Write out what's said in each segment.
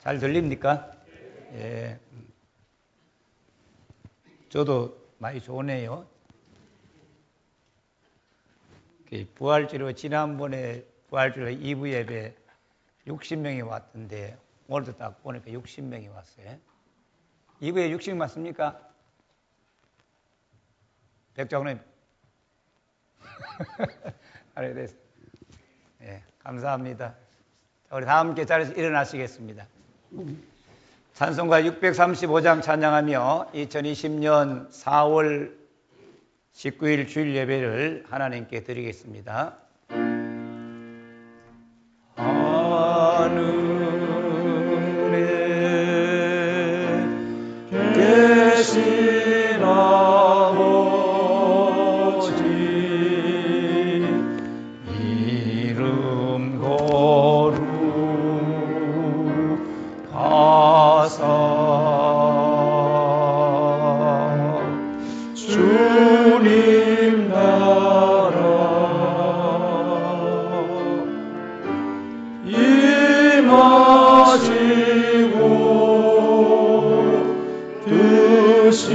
잘 들립니까? 예. 저도 많이 좋네요. 부활주로 지난번에 부활주로 2부 예배 60명이 왔던데 오늘도 딱 보니까 60명이 왔어요. 2부에 60명 맞습니까? 백장님. 알겠습니다. 예, 감사합니다. 우리 다 함께 자리에서 일어나시겠습니다. 찬송가 635장 찬양하며 2020년 4월 19일 주일 예배를 하나님께 드리겠습니다. 하늘에 계신 아버지 이름 거룩하사 주님 나라 임하시고 뜻이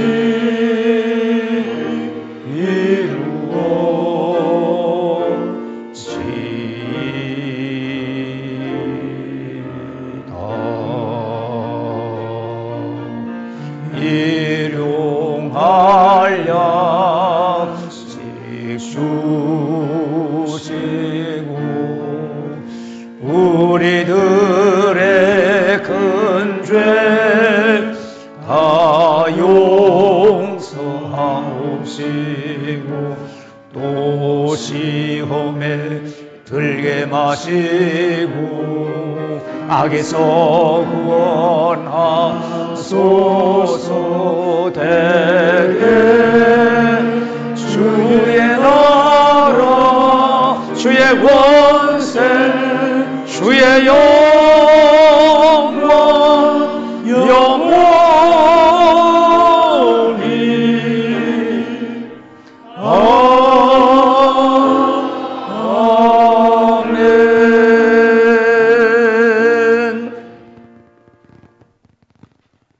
일용할 양식 주시고 우리들의 큰 죄 다 용서하옵시고 또 시험에 들게 마시고 악에서 구원하소서. 대개 주의 나라 주의 권세 주의 영광 영원히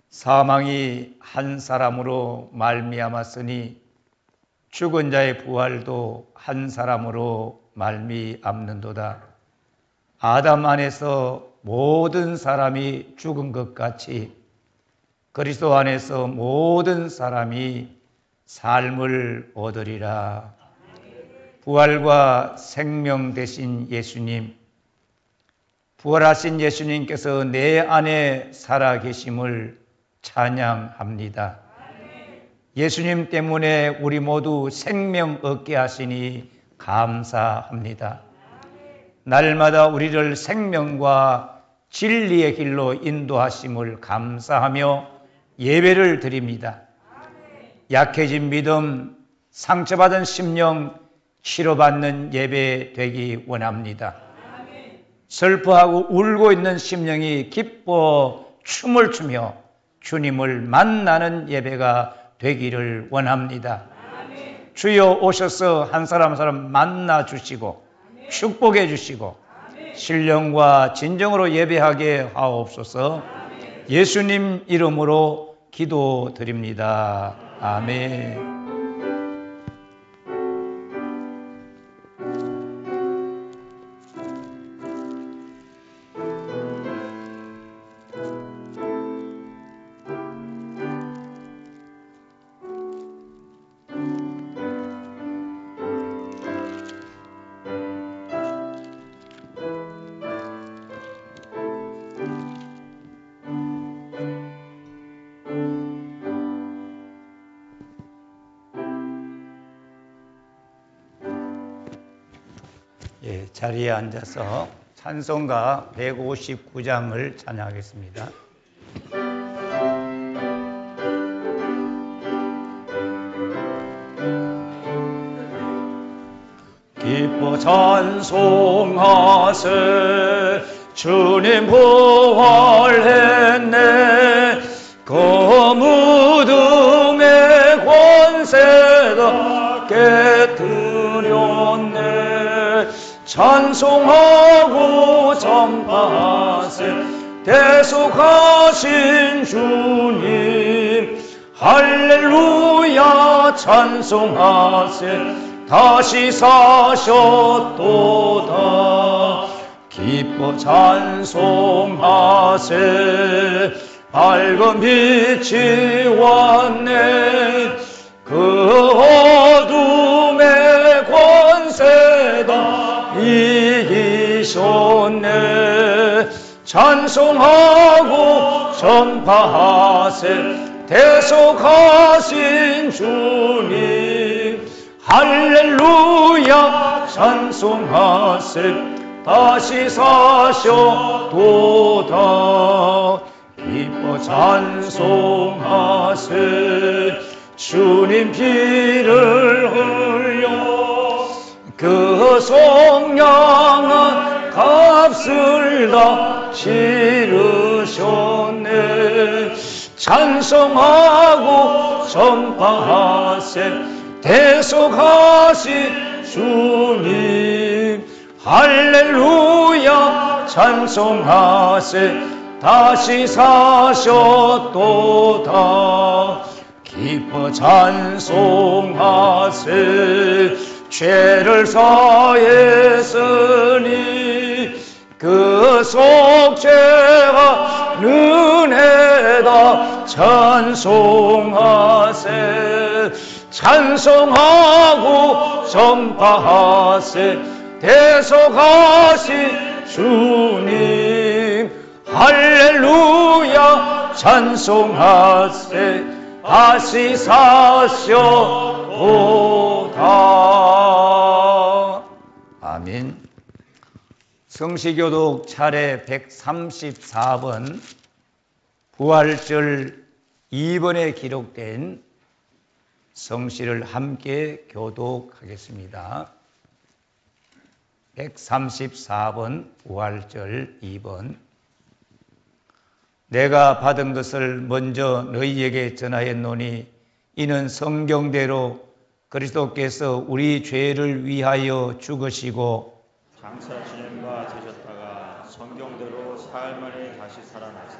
사망이 한 사람으로 말미암았으니 죽은 자의 부활도 한 사람으로 말미암는도다. 아담 안에서 모든 사람이 죽은 것 같이 그리스도 안에서 모든 사람이 삶을 얻으리라. 부활과 생명 되신 예수님, 부활하신 예수님께서 내 안에 살아계심을 찬양합니다. 예수님 때문에 우리 모두 생명 얻게 하시니 감사합니다. 날마다 우리를 생명과 진리의 길로 인도하심을 감사하며 예배를 드립니다. 약해진 믿음, 상처받은 심령 치료받는 예배 되기 원합니다. 슬퍼하고 울고 있는 심령이 기뻐 춤을 추며 주님을 만나는 예배가 되기를 원합니다. 주여 오셔서 한 사람 한 사람 만나 주시고 축복해 주시고 신령과 진정으로 예배하게 하옵소서. 예수님 이름으로 기도드립니다. 아멘. 예, 자리에 앉아서 찬송가 159장을 찬양하겠습니다. 기뻐 찬송하세 주님 부활했네 그 무덤의 권세가 깨뜨렸네 찬송하고 전파하세 대속하신 주님 할렐루야 찬송하세 다시 사셨도다 기뻐 찬송하세 밝은 빛이 왔네 그 어둠의 권세다 이기셨네 찬송하고 전파하세 대속하신 주님 할렐루야 찬송하세 다시 사셨도다 기뻐 찬송하세 주님 피를 흘려 그 속량한 값을 다 치르셨네 찬송하고 전파하세 대속하신 주님 할렐루야 찬송하세 다시 사셨도다 기뻐 찬송하세 죄를 사했으니 그 속죄가 은혜다 찬송하세 찬송하고 전파하세 대속하신 주님 할렐루야 찬송하세 다시 사셨도다 아멘. 성시교독 차례 134번 부활절 2번에 기록된 성시를 함께 교독하겠습니다. 134번 부활절 2번 내가 받은 것을 먼저 너희에게 전하였노니 이는 성경대로 그리스도께서 우리 죄를 위하여 죽으시고 장사 진행과 되셨다가 성경대로 사흘 만에 다시 살아나사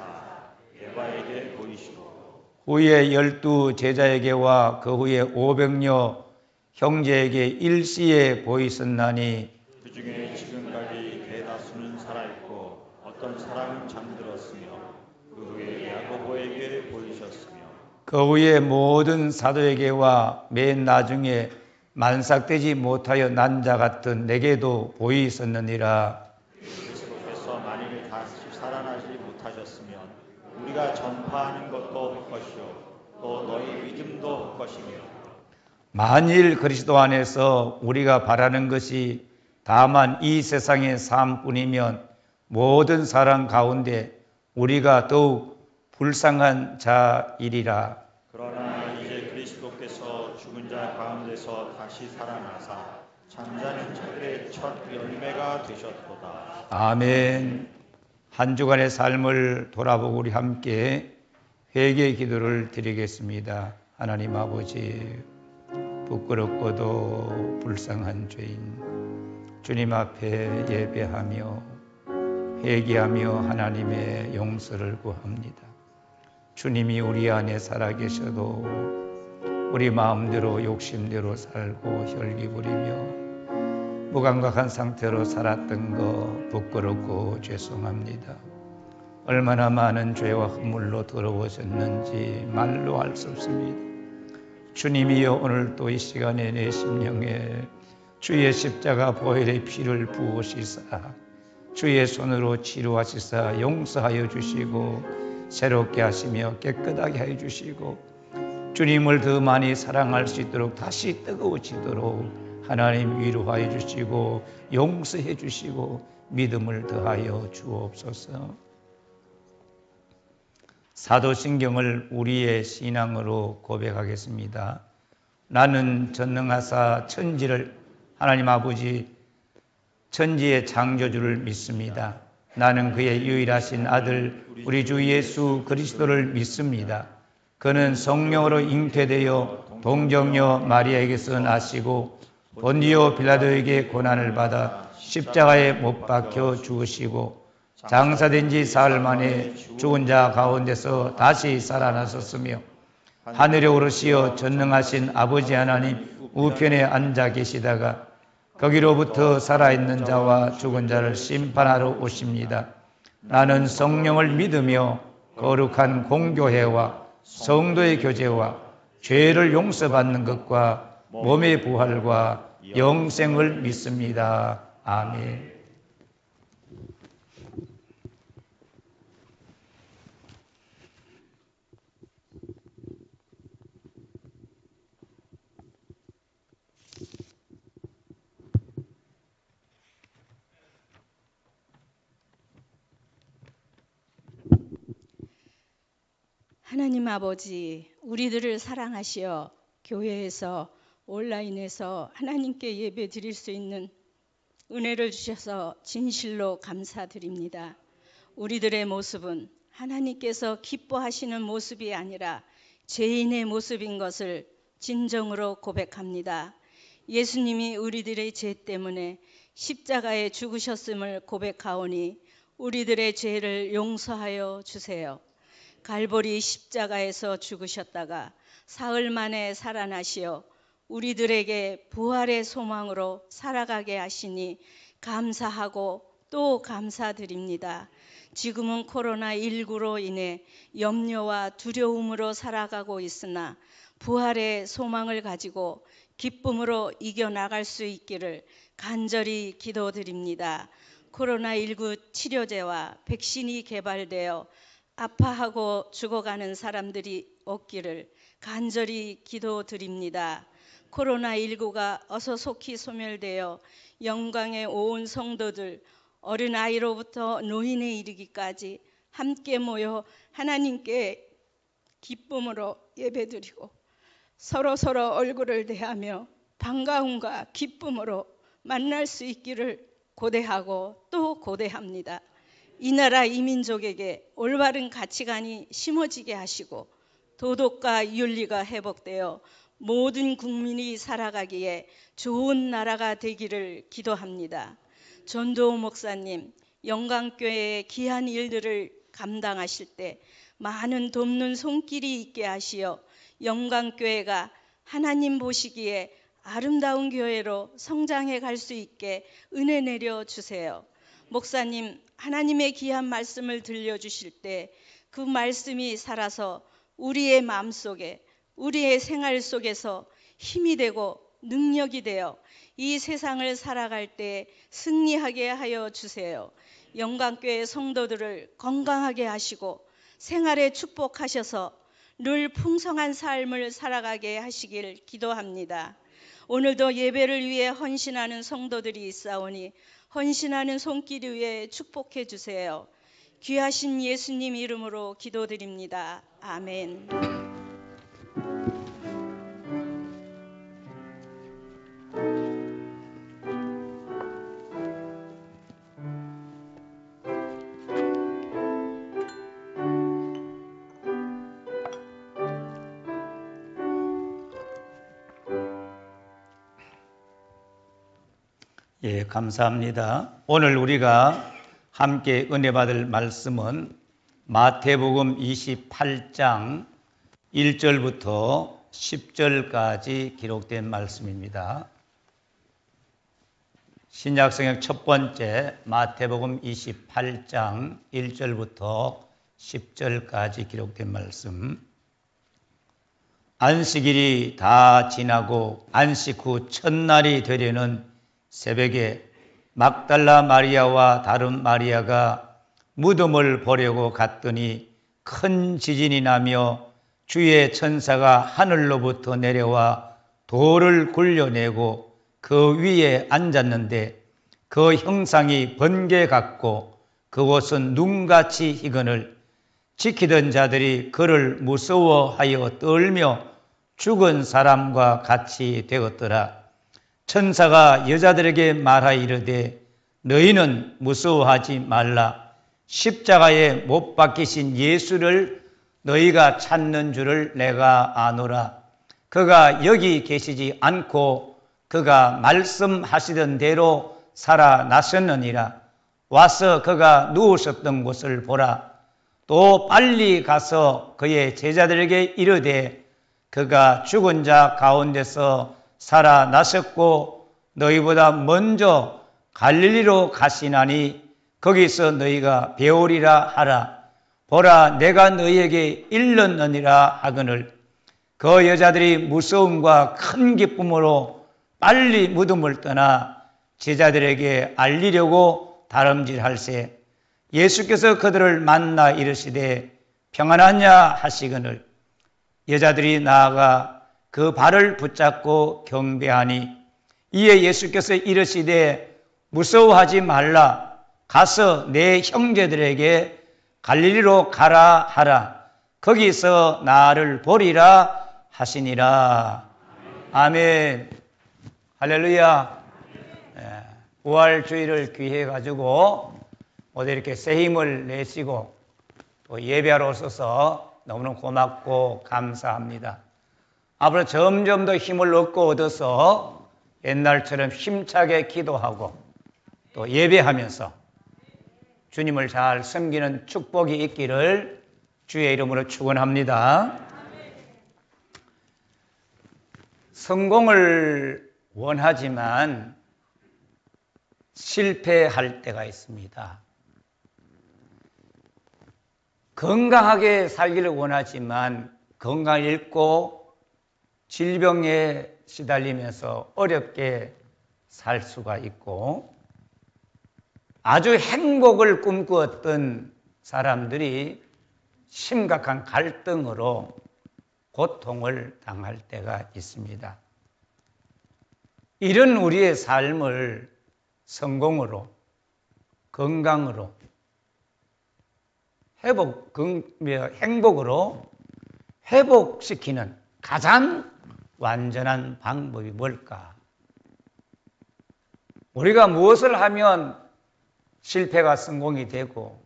에바에게 보이시고 후에 12 제자에게와 그 후에 500여 형제에게 일시에 보이셨나니 그 중에 지금까지 대다수는 살아있고 어떤 사람은 잠들었으며 그 후에 야고보에게 보이셨으며 그 후에 모든 사도에게와 맨 나중에 만삭되지 못하여 난 자 같은 내게도 보이셨느니라. 그리스도께서 만일 다시 살아나지 못하셨으면 우리가 전파하는 것도 헛것이요 또 너희 믿음도 헛것이며 만일 그리스도 안에서 우리가 바라는 것이 다만 이 세상의 삶뿐이면 모든 사람 가운데 우리가 더욱 불쌍한 자이리라. 그러나 이제 그리스도께서 죽은 자 가운데서 다시 살아나사 잠자는 자들의 첫 열매가 되셨도다. 아멘. 한 주간의 삶을 돌아보고 우리 함께 회개 기도를 드리겠습니다. 하나님 아버지, 부끄럽고도 불쌍한 죄인 주님 앞에 예배하며 회개하며 하나님의 용서를 구합니다. 주님이 우리 안에 살아계셔도 우리 마음대로 욕심대로 살고 혈기 부리며 무감각한 상태로 살았던 거 부끄럽고 죄송합니다. 얼마나 많은 죄와 허물로 더러워졌는지 말로 할 수 없습니다. 주님이여 오늘 또 이 시간에 내 심령에 주의 십자가 보혈의 피를 부으시사 주의 손으로 치료하시사 용서하여 주시고 새롭게 하시며 깨끗하게 하여 주시고 주님을 더 많이 사랑할 수 있도록 다시 뜨거워지도록 하나님 위로하여 주시고 용서해 주시고 믿음을 더하여 주옵소서. 사도신경을 우리의 신앙으로 고백하겠습니다. 나는 전능하사 천지를 하나님 아버지 천지의 창조주를 믿습니다. 나는 그의 유일하신 아들 우리 주 예수 그리스도를 믿습니다. 그는 성령으로 잉태되어 동정녀 마리아에게서 나시고 본디오 빌라도에게 고난을 받아 십자가에 못 박혀 죽으시고 장사된 지 사흘 만에 죽은 자 가운데서 다시 살아나셨으며 하늘에 오르시어 전능하신 아버지 하나님 우편에 앉아 계시다가 거기로부터 살아있는 자와 죽은 자를 심판하러 오십니다. 나는 성령을 믿으며 거룩한 공교회와 성도의 교제와 죄를 용서받는 것과 몸의 부활과 영생을 믿습니다. 아멘. 하나님 아버지, 우리들을 사랑하시어 교회에서 온라인에서 하나님께 예배 드릴 수 있는 은혜를 주셔서 진실로 감사드립니다. 우리들의 모습은 하나님께서 기뻐하시는 모습이 아니라 죄인의 모습인 것을 진정으로 고백합니다. 예수님이 우리들의 죄 때문에 십자가에 죽으셨음을 고백하오니 우리들의 죄를 용서하여 주세요. 갈보리 십자가에서 죽으셨다가 사흘 만에 살아나시어 우리들에게 부활의 소망으로 살아가게 하시니 감사하고 또 감사드립니다. 지금은 코로나19로 인해 염려와 두려움으로 살아가고 있으나 부활의 소망을 가지고 기쁨으로 이겨나갈 수 있기를 간절히 기도드립니다. 코로나19 치료제와 백신이 개발되어 아파하고 죽어가는 사람들이 없기를 간절히 기도드립니다. 코로나19가 어서 속히 소멸되어 영광의 온 성도들, 어린아이로부터 노인에 이르기까지 함께 모여 하나님께 기쁨으로 예배드리고 서로 얼굴을 대하며 반가움과 기쁨으로 만날 수 있기를 고대하고 또 고대합니다. 이 나라 이 민족에게 올바른 가치관이 심어지게 하시고 도덕과 윤리가 회복되어 모든 국민이 살아가기에 좋은 나라가 되기를 기도합니다. 전도우 목사님, 영광교회의 귀한 일들을 감당하실 때 많은 돕는 손길이 있게 하시어 영광교회가 하나님 보시기에 아름다운 교회로 성장해 갈 수 있게 은혜 내려 주세요. 목사님, 하나님의 귀한 말씀을 들려주실 때 그 말씀이 살아서 우리의 마음속에, 우리의 생활 속에서 힘이 되고 능력이 되어 이 세상을 살아갈 때 승리하게 하여 주세요. 영광교회 성도들을 건강하게 하시고 생활에 축복하셔서 늘 풍성한 삶을 살아가게 하시길 기도합니다. 오늘도 예배를 위해 헌신하는 성도들이 있사오니 헌신하는 손길 위에 축복해 주세요. 귀하신 예수님 이름으로 기도드립니다. 아멘. 예, 감사합니다. 오늘 우리가 함께 은혜 받을 말씀은 마태복음 28장 1절부터 10절까지 기록된 말씀입니다. 신약성경 첫 번째 마태복음 28장 1절부터 10절까지 기록된 말씀. 안식일이 다 지나고 안식 후 첫날이 되려는 새벽에 막달라 마리아와 다른 마리아가 무덤을 보려고 갔더니 큰 지진이 나며 주의 천사가 하늘로부터 내려와 돌을 굴려내고 그 위에 앉았는데 그 형상이 번개 같고 그 옷은 눈같이 희건을 지키던 자들이 그를 무서워하여 떨며 죽은 사람과 같이 되었더라. 천사가 여자들에게 말하이르되 너희는 무서워하지 말라. 십자가에 못 박히신 예수를 너희가 찾는 줄을 내가 아노라. 그가 여기 계시지 않고 그가 말씀하시던 대로 살아나셨느니라. 와서 그가 누우셨던 곳을 보라. 또 빨리 가서 그의 제자들에게 이르되 그가 죽은 자 가운데서 살아나셨고 너희보다 먼저 갈릴리로 가시나니 거기서 너희가 배우리라 하라. 보라, 내가 너희에게 일렀느니라 하거늘 그 여자들이 무서움과 큰 기쁨으로 빨리 무덤을 떠나 제자들에게 알리려고 다름질할세. 예수께서 그들을 만나 이르시되 평안하냐 하시거늘 여자들이 나아가 그 발을 붙잡고 경배하니 이에 예수께서 이르시되 무서워하지 말라. 가서 내 형제들에게 갈릴리로 가라 하라. 거기서 나를 보리라 하시니라. 아멘. 할렐루야. 부활주의를 귀해 가지고 모두 이렇게 새 힘을 내시고 또 예배하러 오셔서 너무너무 고맙고 감사합니다. 앞으로 점점 더 힘을 얻어서 옛날처럼 힘차게 기도하고 또 예배하면서 주님을 잘 섬기는 축복이 있기를 주의 이름으로 축원합니다. 성공을 원하지만 실패할 때가 있습니다. 건강하게 살기를 원하지만 건강을 잃고 질병에 시달리면서 어렵게 살 수가 있고 아주 행복을 꿈꾸었던 사람들이 심각한 갈등으로 고통을 당할 때가 있습니다. 이런 우리의 삶을 성공으로, 건강으로, 행복으로 회복시키는 가장 완전한 방법이 뭘까? 우리가 무엇을 하면 실패가 성공이 되고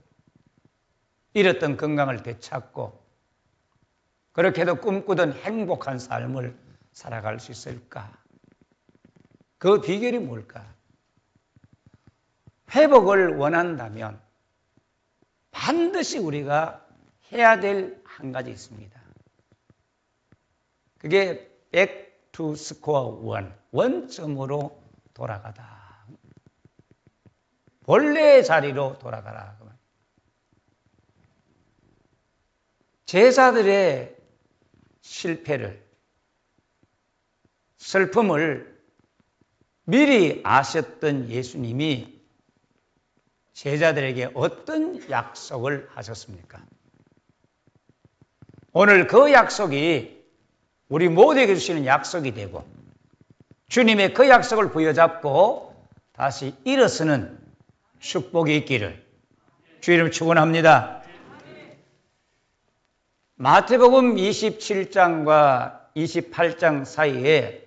잃었던 건강을 되찾고 그렇게도 꿈꾸던 행복한 삶을 살아갈 수 있을까? 그 비결이 뭘까? 회복을 원한다면 반드시 우리가 해야 될 한 가지 있습니다. 그게 back to square one, 원점으로 돌아가다. 본래의 자리로 돌아가라. 제자들의 실패를, 슬픔을 미리 아셨던 예수님이 제자들에게 어떤 약속을 하셨습니까? 오늘 그 약속이 우리 모두에게 주시는 약속이 되고 주님의 그 약속을 부여잡고 다시 일어서는 축복이 있기를 주 이름 축원합니다. 마태복음 27장과 28장 사이에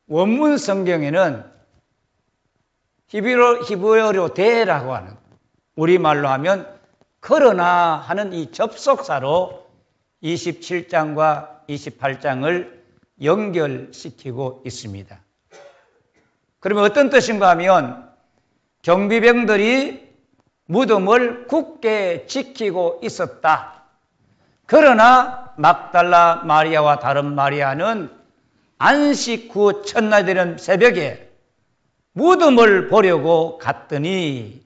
원문 성경에는 히브리어로 대라고 하는 우리말로 하면 그러나 하는 이 접속사로 27장과 28장을 연결시키고 있습니다. 그러면 어떤 뜻인가 하면 경비병들이 무덤을 굳게 지키고 있었다. 그러나 막달라 마리아와 다른 마리아는 안식 후 첫날 되는 새벽에 무덤을 보려고 갔더니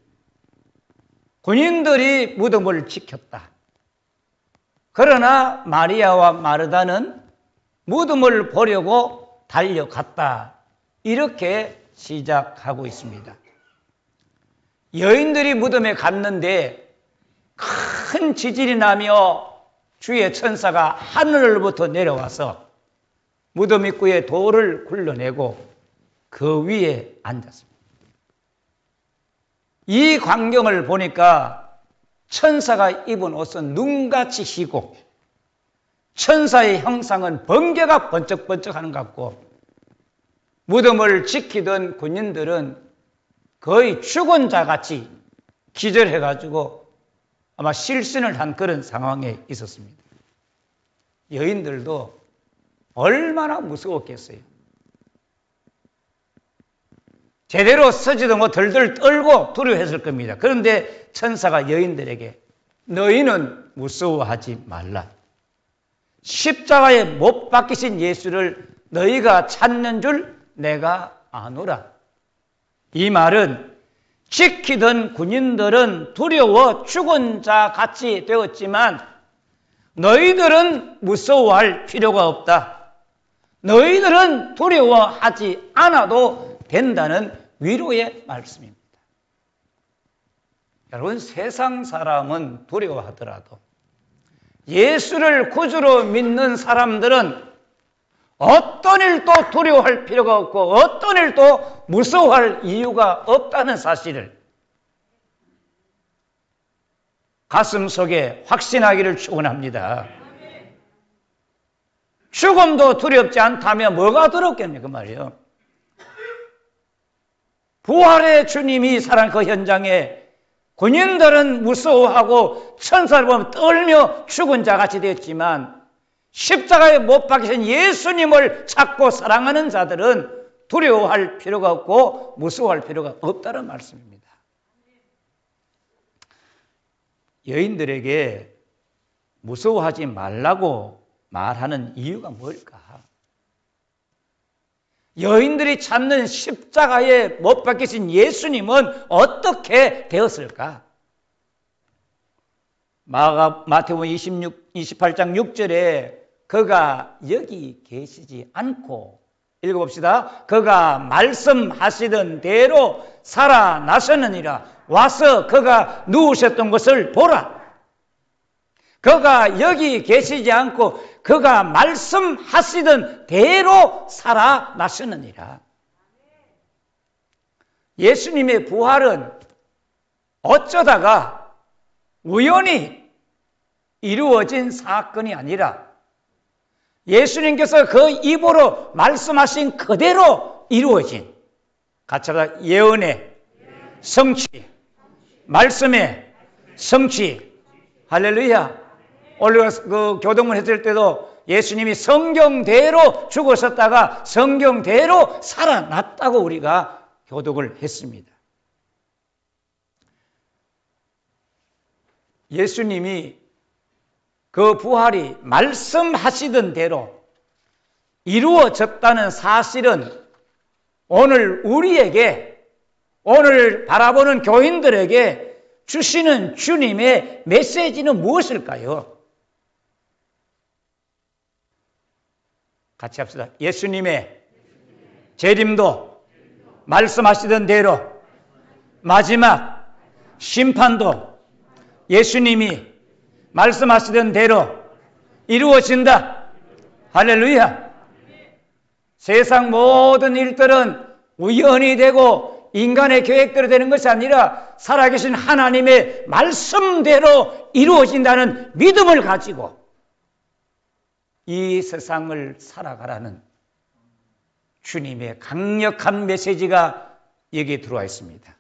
군인들이 무덤을 지켰다. 그러나 마리아와 마르다는 무덤을 보려고 달려갔다. 이렇게 시작하고 있습니다. 여인들이 무덤에 갔는데 큰 지진이 나며 주의 천사가 하늘로부터 내려와서 무덤 입구에 돌을 굴러내고 그 위에 앉았습니다. 이 광경을 보니까 천사가 입은 옷은 눈같이 희고 천사의 형상은 번개가 번쩍번쩍하는 것 같고 무덤을 지키던 군인들은 거의 죽은 자같이 기절해가지고 아마 실신을 한 그런 상황에 있었습니다. 여인들도 얼마나 무서웠겠어요. 제대로 서지도 못 덜덜 떨고 두려워했을 겁니다. 그런데 천사가 여인들에게 너희는 무서워하지 말라. 십자가에 못 박히신 예수를 너희가 찾는 줄 내가 아노라. 이 말은 지키던 군인들은 두려워 죽은 자 같이 되었지만 너희들은 무서워할 필요가 없다. 너희들은 두려워하지 않아도 된다는 위로의 말씀입니다. 여러분, 세상 사람은 두려워하더라도 예수를 구주로 믿는 사람들은 어떤 일도 두려워할 필요가 없고 어떤 일도 무서워할 이유가 없다는 사실을 가슴 속에 확신하기를 축원합니다. 죽음도 두렵지 않다면 뭐가 두렵겠냐 그 말이에요. 부활의 주님이 살아난 그 현장에 군인들은 무서워하고 천사를 보면 떨며 죽은 자같이 되었지만 십자가에 못 박히신 예수님을 찾고 사랑하는 자들은 두려워할 필요가 없고 무서워할 필요가 없다는 말씀입니다. 여인들에게 무서워하지 말라고 말하는 이유가 뭘까? 여인들이 찾는 십자가에 못 박히신 예수님은 어떻게 되었을까? 마태복음 28장 6절에 그가 여기 계시지 않고 읽어봅시다. 그가 말씀하시던 대로 살아나셨느니라. 와서 그가 누우셨던 것을 보라. 그가 여기 계시지 않고 그가 말씀하시던 대로 살아나셨느니라. 예수님의 부활은 어쩌다가 우연히 이루어진 사건이 아니라 예수님께서 그 입으로 말씀하신 그대로 이루어진 같이 하자 예언의 성취, 말씀의 성취. 할렐루야. 오늘 그 교동문 했을 때도 예수님이 성경대로 죽으셨다가 성경대로 살아났다고 우리가 교독을 했습니다. 예수님이 그 부활이 말씀하시던 대로 이루어졌다는 사실은 오늘 우리에게, 오늘 바라보는 교인들에게 주시는 주님의 메시지는 무엇일까요? 같이 합시다. 예수님의 재림도 말씀하시던 대로 마지막 심판도 예수님이 말씀하시던 대로 이루어진다. 할렐루야. 세상 모든 일들은 우연히 되고 인간의 계획대로 되는 것이 아니라 살아계신 하나님의 말씀대로 이루어진다는 믿음을 가지고 이 세상을 살아가라는 주님의 강력한 메시지가 여기에 들어와 있습니다.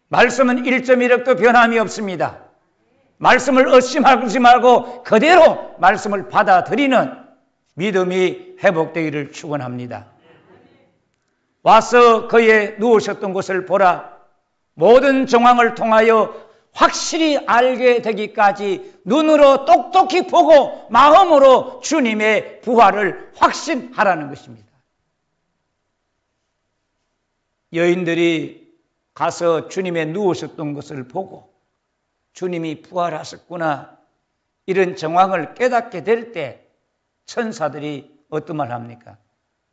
말씀은 1.1억도 변함이 없습니다. 말씀을 의심하지 말고 그대로 말씀을 받아들이는 믿음이 회복되기를 축원합니다. 와서 그의 누우셨던 곳을 보라. 모든 정황을 통하여 확실히 알게 되기까지 눈으로 똑똑히 보고 마음으로 주님의 부활을 확신하라는 것입니다. 여인들이 가서 주님의 누우셨던 것을 보고 주님이 부활하셨구나 이런 정황을 깨닫게 될 때 천사들이 어떤 말 합니까?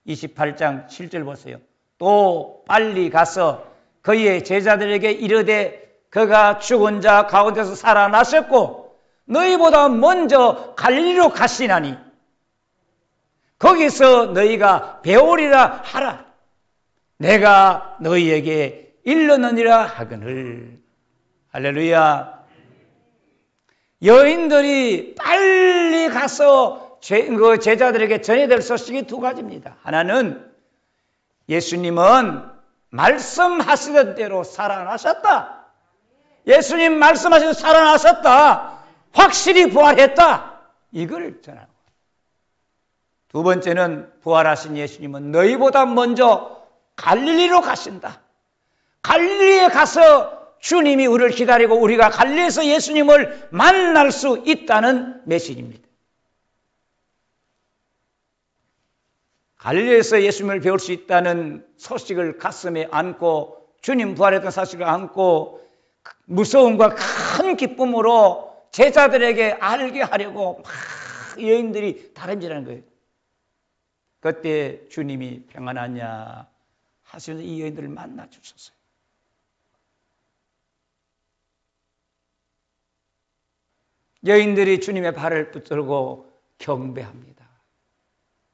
28장 7절 보세요. 또 빨리 가서 그의 제자들에게 이르되 그가 죽은 자 가운데서 살아나셨고 너희보다 먼저 갈릴리로 가시나니 거기서 너희가 배우리라 하라. 내가 너희에게 일렀느니라 하거늘. 할렐루야. 여인들이 빨리 가서 그 제자들에게 전해야 될 소식이 두 가지입니다. 하나는 예수님은 말씀하시던 대로 살아나셨다. 예수님 말씀하시던 살아나셨다. 확실히 부활했다. 이걸 전하고. 두 번째는 부활하신 예수님은 너희보다 먼저 갈릴리로 가신다. 갈릴리에 가서 주님이 우리를 기다리고 우리가 갈릴리에서 예수님을 만날 수 있다는 메시지입니다. 갈릴리에서 예수님을 배울 수 있다는 소식을 가슴에 안고 주님 부활했던 사실을 안고 무서움과 큰 기쁨으로 제자들에게 알게 하려고 막 여인들이 다름질하는 거예요. 그때 주님이 평안하냐 하시면서 이 여인들을 만나 주셨어요. 여인들이 주님의 발을 붙들고 경배합니다.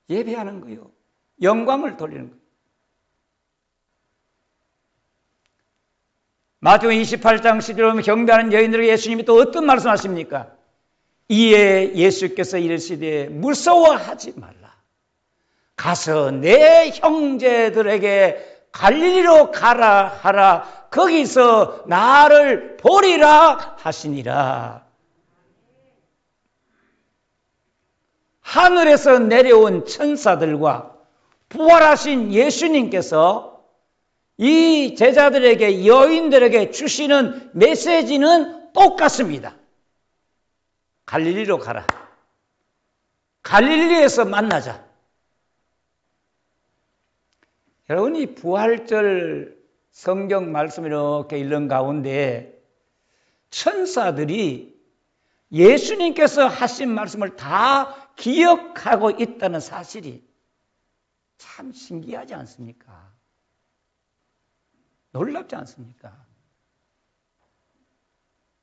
예배하는 거예요. 영광을 돌리는 거예요. 마태복음 28장 10절에 보면 경배하는 여인들에게 예수님이 또 어떤 말씀하십니까? 이에 예수께서 이르시되 무서워하지 말라. 가서 내 형제들에게 갈릴리로 가라 하라. 거기서 나를 보리라 하시니라. 하늘에서 내려온 천사들과 부활하신 예수님께서 이 제자들에게 여인들에게 주시는 메시지는 똑같습니다. 갈릴리로 가라. 갈릴리에서 만나자. 여러분, 이 부활절 성경 말씀을 이렇게 읽는 가운데 천사들이 예수님께서 하신 말씀을 다 기억하고 있다는 사실이 참 신기하지 않습니까? 놀랍지 않습니까?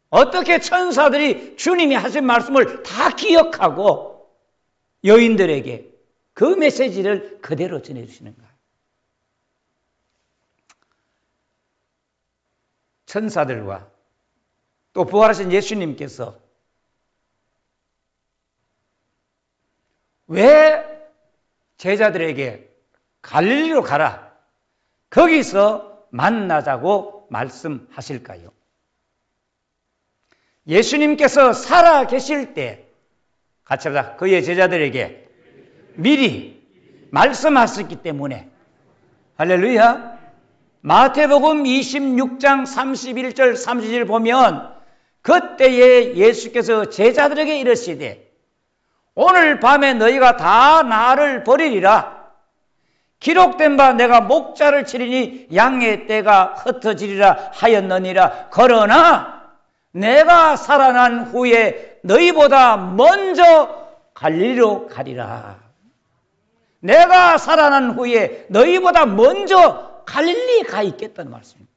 어떻게 천사들이 주님이 하신 말씀을 다 기억하고 여인들에게 그 메시지를 그대로 전해주시는가? 천사들과 또 부활하신 예수님께서 왜 제자들에게 갈릴리로 가라, 거기서 만나자고 말씀하실까요? 예수님께서 살아 계실 때 같이 하자. 그의 제자들에게 미리 말씀하셨기 때문에. 할렐루야. 마태복음 26장 31절 30절 보면 그때에 예수께서 제자들에게 이르시되 오늘 밤에 너희가 다 나를 버리리라. 기록된 바 내가 목자를 치리니 양의 떼가 흩어지리라 하였느니라. 그러나 내가 살아난 후에 너희보다 먼저 갈릴리로 가리라. 내가 살아난 후에 너희보다 먼저 갈릴리에 가 있겠다는 말씀입니다.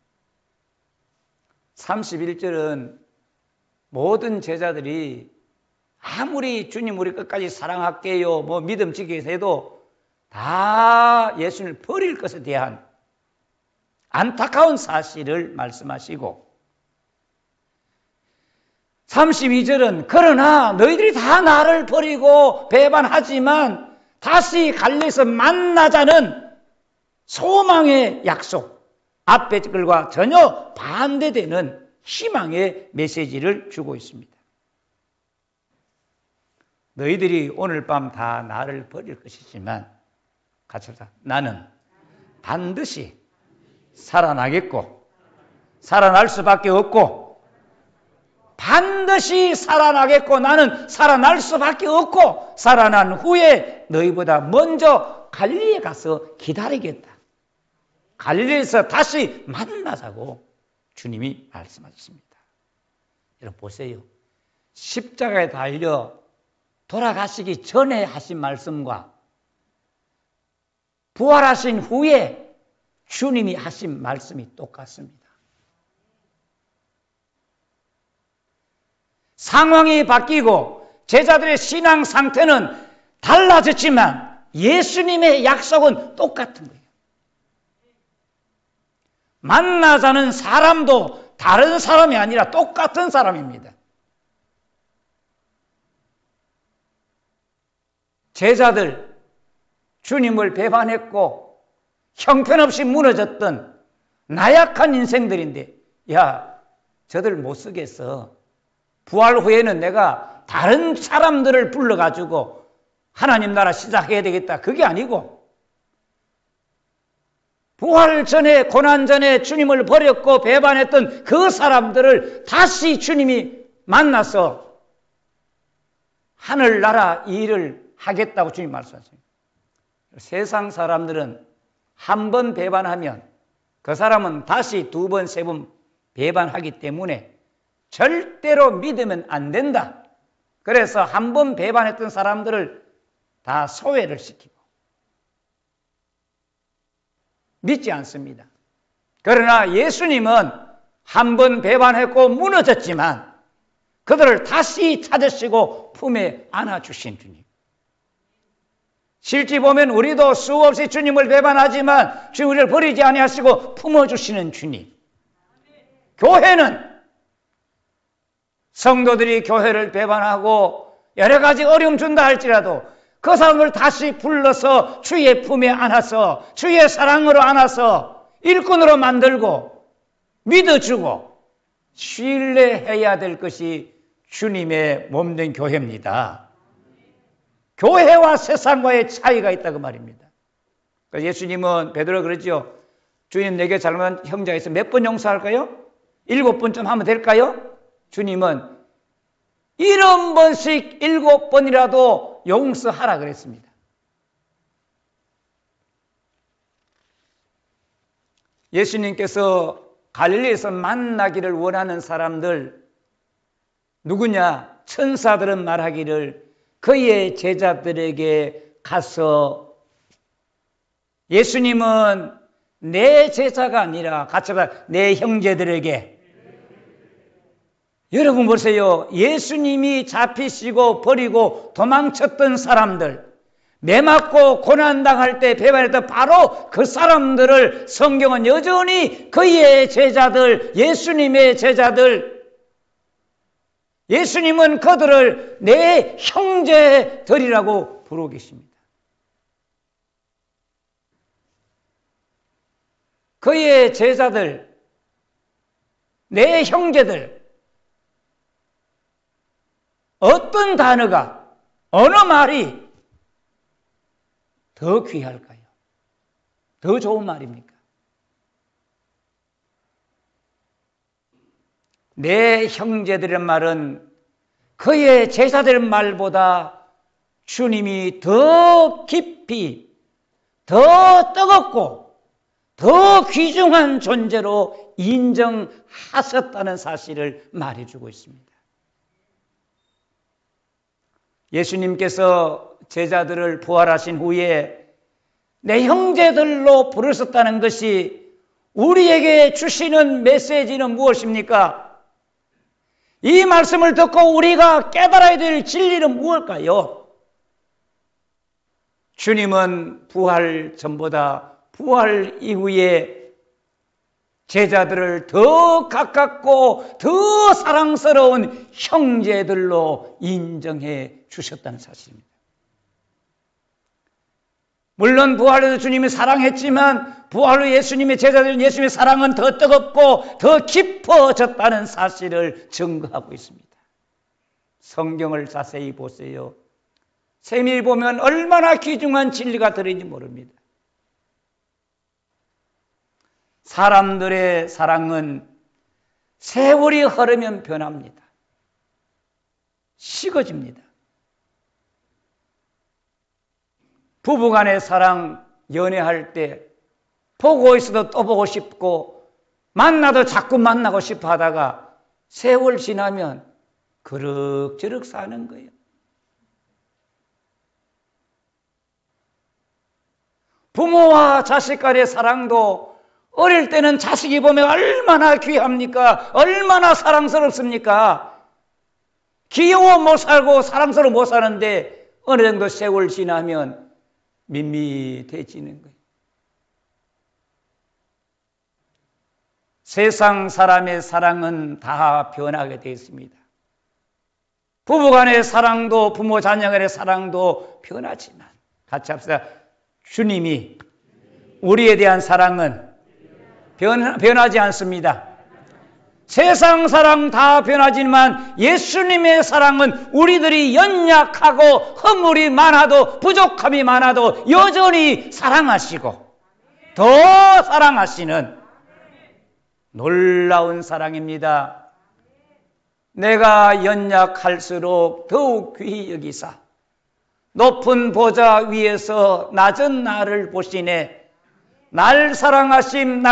31절은 모든 제자들이 아무리 주님 우리 끝까지 사랑할게요 뭐 믿음 지키기 위해서 해도 다 예수님을 버릴 것에 대한 안타까운 사실을 말씀하시고 32절은 그러나 너희들이 다 나를 버리고 배반하지만 다시 갈릴리에서 만나자는 소망의 약속, 앞의 글과 전혀 반대되는 희망의 메시지를 주고 있습니다. 너희들이 오늘 밤 다 나를 버릴 것이지만 같이 하자. 나는 반드시 살아나겠고 살아날 수밖에 없고 반드시 살아나겠고 나는 살아날 수밖에 없고 살아난 후에 너희보다 먼저 갈릴리에 가서 기다리겠다. 갈릴리에서 다시 만나자고 주님이 말씀하셨습니다. 여러분 보세요. 십자가에 달려 돌아가시기 전에 하신 말씀과 부활하신 후에 주님이 하신 말씀이 똑같습니다. 상황이 바뀌고 제자들의 신앙 상태는 달라졌지만 예수님의 약속은 똑같은 거예요. 만나자는 사람도 다른 사람이 아니라 똑같은 사람입니다. 제자들 주님을 배반했고 형편없이 무너졌던 나약한 인생들인데 야 저들 못 쓰겠어. 부활 후에는 내가 다른 사람들을 불러가지고 하나님 나라 시작해야 되겠다. 그게 아니고 부활 전에, 고난 전에 주님을 버렸고 배반했던 그 사람들을 다시 주님이 만나서 하늘나라 일을 하겠다고 주님 말씀하십니다. 세상 사람들은 한 번 배반하면 그 사람은 다시 두 번, 세 번 배반하기 때문에 절대로 믿으면 안 된다. 그래서 한 번 배반했던 사람들을 다 소외를 시키고 믿지 않습니다. 그러나 예수님은 한 번 배반했고 무너졌지만 그들을 다시 찾으시고 품에 안아주신 주님. 실제 보면 우리도 수없이 주님을 배반하지만 주님 우리를 버리지 아니하시고 품어주시는 주님. 교회는 성도들이 교회를 배반하고 여러 가지 어려움 준다 할지라도 그 사람을 다시 불러서 주의 품에 안아서 주의 사랑으로 안아서 일꾼으로 만들고 믿어주고 신뢰해야 될 것이 주님의 몸된 교회입니다. 교회와 세상과의 차이가 있다고 말입니다. 그래서 예수님은 베드로가 그러죠. 주님 내게 잘못한 형제가 있어 몇 번 용서할까요? 7번쯤 하면 될까요? 주님은 70번씩 7번이라도 용서하라 그랬습니다. 예수님께서 갈릴리에서 만나기를 원하는 사람들 누구냐? 천사들은 말하기를 그의 제자들에게 가서 예수님은 내 제자가 아니라 같이 봐 내 형제들에게 여러분 보세요. 예수님이 잡히시고 버리고 도망쳤던 사람들 매 맞고 고난당할 때 배반했던 바로 그 사람들을 성경은 여전히 그의 제자들 예수님의 제자들 예수님은 그들을 내 형제들이라고 부르고 계십니다. 그의 제자들, 내 형제들, 어떤 단어가, 어느 말이 더 귀할까요? 더 좋은 말입니까? 내 형제들의 말은 그의 제자들 말보다 주님이 더 깊이, 더 뜨겁고, 더 귀중한 존재로 인정하셨다는 사실을 말해주고 있습니다. 예수님께서 제자들을 부활하신 후에 내 형제들로 부르셨다는 것이 우리에게 주시는 메시지는 무엇입니까? 이 말씀을 듣고 우리가 깨달아야 될 진리는 무엇일까요? 주님은 부활 전보다 부활 이후에 제자들을 더 가깝고 더 사랑스러운 형제들로 인정해 주셨다는 사실입니다. 물론 부활에도 주님이 사랑했지만 부활 후 예수님의 제자들은 예수님의 사랑은 더 뜨겁고 더 깊어졌다는 사실을 증거하고 있습니다. 성경을 자세히 보세요. 세밀히 보면 얼마나 귀중한 진리가 들어있는지 모릅니다. 사람들의 사랑은 세월이 흐르면 변합니다. 식어집니다. 부부간의 사랑, 연애할 때 보고 있어도 또 보고 싶고 만나도 자꾸 만나고 싶어 하다가 세월 지나면 그럭저럭 사는 거예요. 부모와 자식 간의 사랑도 어릴 때는 자식이 보면 얼마나 귀합니까? 얼마나 사랑스럽습니까? 귀여워 못 살고 사랑스러워 못 사는데 어느 정도 세월 지나면 밋밋해지는 거예요. 세상 사람의 사랑은 다 변하게 되어 있습니다. 부부간의 사랑도 부모 자녀간의 사랑도 변하지만 같이 합시다. 주님이 우리에 대한 사랑은 변하지 않습니다. 세상 사랑 다 변하지만 예수님의 사랑은 우리들이 연약하고 허물이 많아도 부족함이 많아도 여전히 사랑하시고 더 사랑하시는 놀라운 사랑입니다. 내가 연약할수록 더욱 귀히 여기사 높은 보좌 위에서 낮은 나를 보시네. 날 사랑하심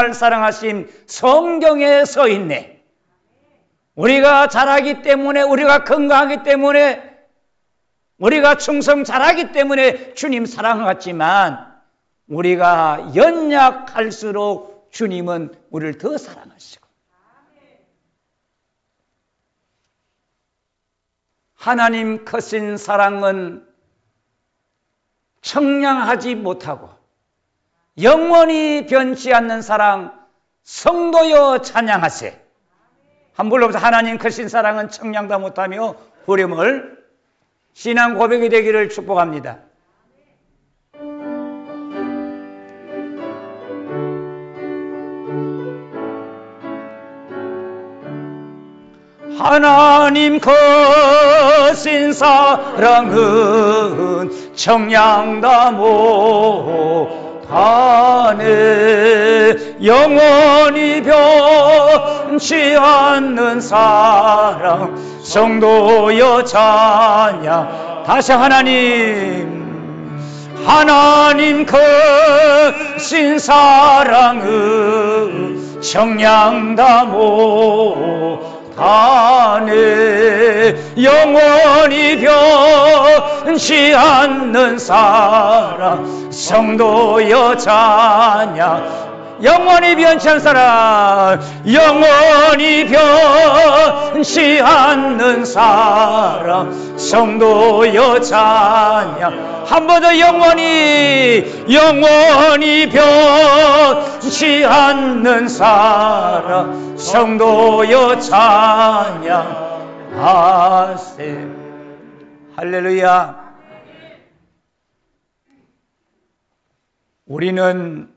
성경에 서 있네. 우리가 잘하기 때문에, 우리가 건강하기 때문에, 우리가 충성 잘하기 때문에 주님 사랑하지만 우리가 연약할수록 주님은 우리를 더 사랑하시고, 하나님 크신 사랑은 청량하지 못하고 영원히 변치 않는 사랑, 성도여 찬양하세. 한 불러보자. 하나님 크신 사랑은 청량도 못하며 부름을 신앙 고백이 되기를 축복합니다. 하나님 크신 사랑은 청량다 못하네. 영원히 변치 않는 사랑, 성도여 찬양. 다시 하나님 크신 사랑은 청량다 못하네. 영원히 변치 않는 사랑, 성도여 찬양. 영원히 변치 않는 사랑, 영원히 변치 않는 사랑, 성도여 찬양. 한 번 더 영원히 변치 않는 사랑, 성도여 찬양하세. 할렐루야. 우리는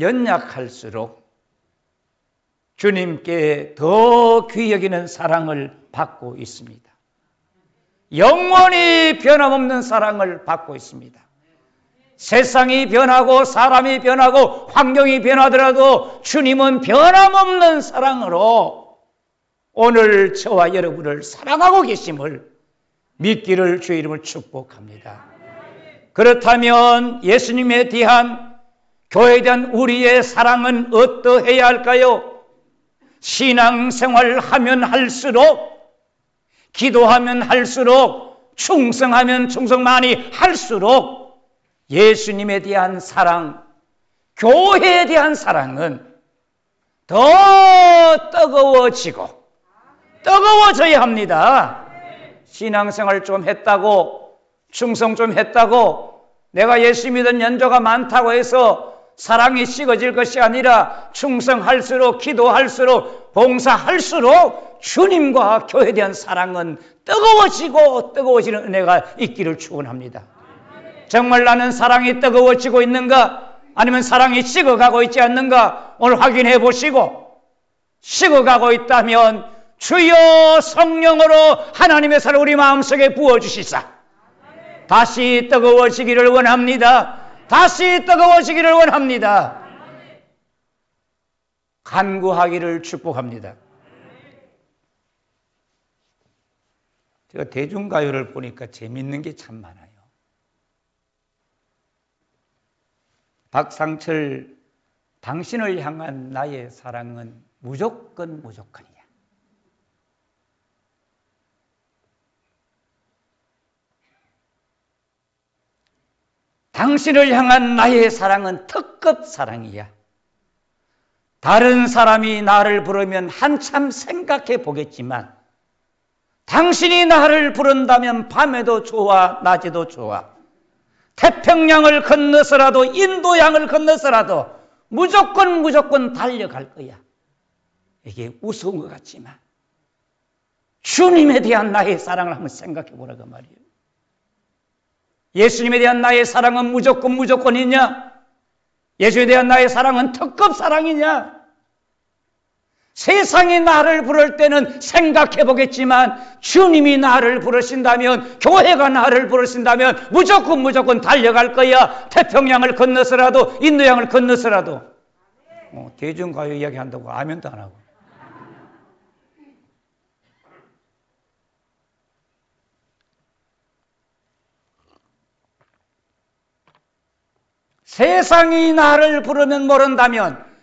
연약할수록 주님께 더 귀히 여기는 사랑을 받고 있습니다. 영원히 변함없는 사랑을 받고 있습니다. 세상이 변하고 사람이 변하고 환경이 변하더라도 주님은 변함없는 사랑으로 오늘 저와 여러분을 사랑하고 계심을 믿기를 주의 이름으로 축복합니다. 그렇다면 예수님에 대한, 교회에 대한 우리의 사랑은 어떠해야 할까요? 신앙생활 하면 할수록, 기도하면 할수록, 충성하면 충성 많이 할수록 예수님에 대한 사랑, 교회에 대한 사랑은 더 뜨거워져야 합니다. 신앙생활 좀 했다고, 충성 좀 했다고, 내가 예수 믿은 연조가 많다고 해서 사랑이 식어질 것이 아니라 충성할수록, 기도할수록, 봉사할수록 주님과 교회에 대한 사랑은 뜨거워지는 은혜가 있기를 축원합니다. 정말 나는 사랑이 뜨거워지고 있는가? 아니면 사랑이 식어가고 있지 않는가? 오늘 확인해 보시고, 식어가고 있다면 주여 성령으로 하나님의 사랑 우리 마음속에 부어주시사 다시 뜨거워지기를 원합니다. 다시 뜨거워지기를 원합니다. 간구하기를 축복합니다. 제가 대중가요를 보니까 재밌는 게 참 많아요. 박상철, 당신을 향한 나의 사랑은 무조건이야. 당신을 향한 나의 사랑은 특급 사랑이야. 다른 사람이 나를 부르면 한참 생각해 보겠지만 당신이 나를 부른다면 밤에도 좋아, 낮에도 좋아. 태평양을 건너서라도, 인도양을 건너서라도 무조건 달려갈 거야. 이게 우스운 것 같지만 주님에 대한 나의 사랑을 한번 생각해 보라고 말이에요. 예수님에 대한 나의 사랑은 무조건이냐? 예수에 대한 나의 사랑은 특급 사랑이냐? 세상이 나를 부를 때는 생각해 보겠지만 주님이 나를 부르신다면, 교회가 나를 부르신다면 무조건 달려갈 거야. 태평양을 건너서라도, 인도양을 건너서라도. 대중가요 이야기한다고 아멘도 안 하고. 세상이 나를 부르면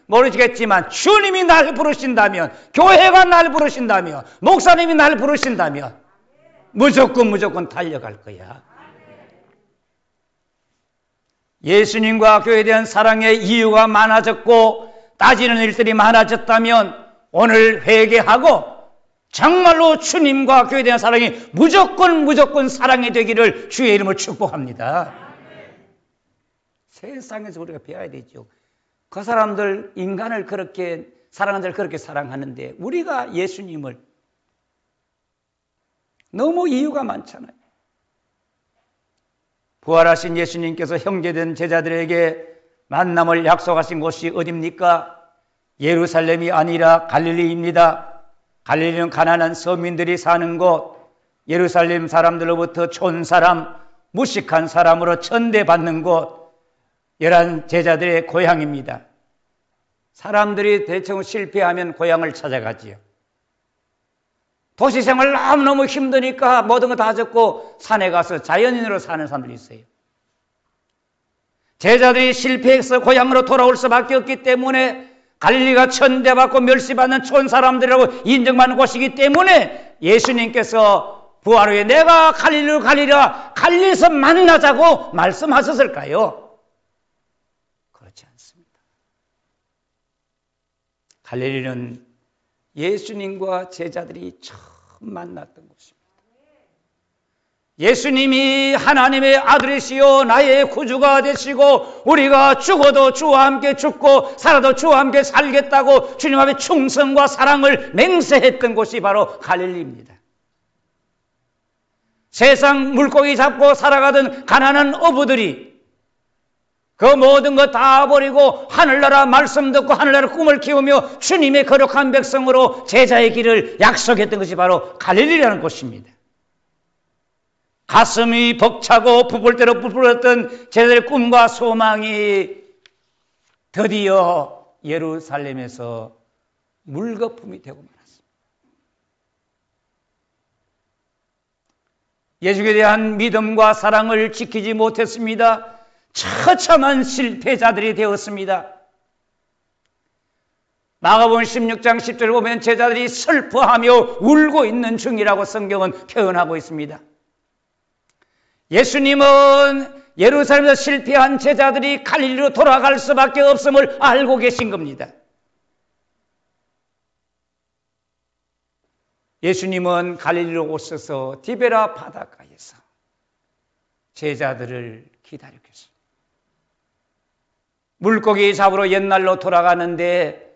모르겠지만 주님이 나를 부르신다면, 교회가 나를 부르신다면, 목사님이 나를 부르신다면 무조건 달려갈 거야. 예수님과 교회에 대한 사랑의 이유가 많아졌고 따지는 일들이 많아졌다면 오늘 회개하고 정말로 주님과 교회에 대한 사랑이 무조건 사랑이 되기를 주의 이름으로 축복합니다. 세상에서 우리가 배워야 되죠. 그 사람들, 인간을 그렇게 사랑하는 자를 그렇게 사랑하는데 우리가 예수님을 너무 이유가 많잖아요. 부활하신 예수님께서 형제된 제자들에게 만남을 약속하신 곳이 어디입니까? 예루살렘이 아니라 갈릴리입니다. 갈릴리는 가난한 서민들이 사는 곳, 예루살렘 사람들로부터 촌사람, 무식한 사람으로 천대받는 곳, 열한 제자들의 고향입니다. 사람들이 대충 실패하면 고향을 찾아가지요. 도시생활 너무너무 힘드니까 모든 거 다 적고 산에 가서 자연인으로 사는 사람들이 있어요. 제자들이 실패해서 고향으로 돌아올 수밖에 없기 때문에 갈릴리가 천대받고 멸시받는 촌사람들이라고 인정받는 곳이기 때문에 예수님께서 부활 후에 내가 갈릴리로 가리라, 갈릴리에서 만나자고 말씀하셨을까요? 그렇지 않습니다. 갈릴리는 예수님과 제자들이 처음 만났던 곳입니다. 예수님이 하나님의 아들이시요 나의 구주가 되시고 우리가 죽어도 주와 함께 죽고 살아도 주와 함께 살겠다고 주님 앞에 충성과 사랑을 맹세했던 곳이 바로 갈릴리입니다. 세상 물고기 잡고 살아가던 가난한 어부들이 그 모든 것 다 버리고 하늘나라 말씀 듣고 하늘나라 꿈을 키우며 주님의 거룩한 백성으로 제자의 길을 약속했던 것이 바로 갈릴리라는 곳입니다. 가슴이 벅차고 부풀대로 부풀었던 제자들의 꿈과 소망이 드디어 예루살렘에서 물거품이 되고 말았습니다. 예수에 대한 믿음과 사랑을 지키지 못했습니다. 처참한 실패자들이 되었습니다. 마가복음 16장 10절을 보면 제자들이 슬퍼하며 울고 있는 중이라고 성경은 표현하고 있습니다. 예수님은 예루살렘에서 실패한 제자들이 갈릴리로 돌아갈 수밖에 없음을 알고 계신 겁니다. 예수님은 갈릴리로 오셔서 디베라 바닷가에서 제자들을 기다리고 계십니다. 물고기 잡으러 옛날로 돌아가는데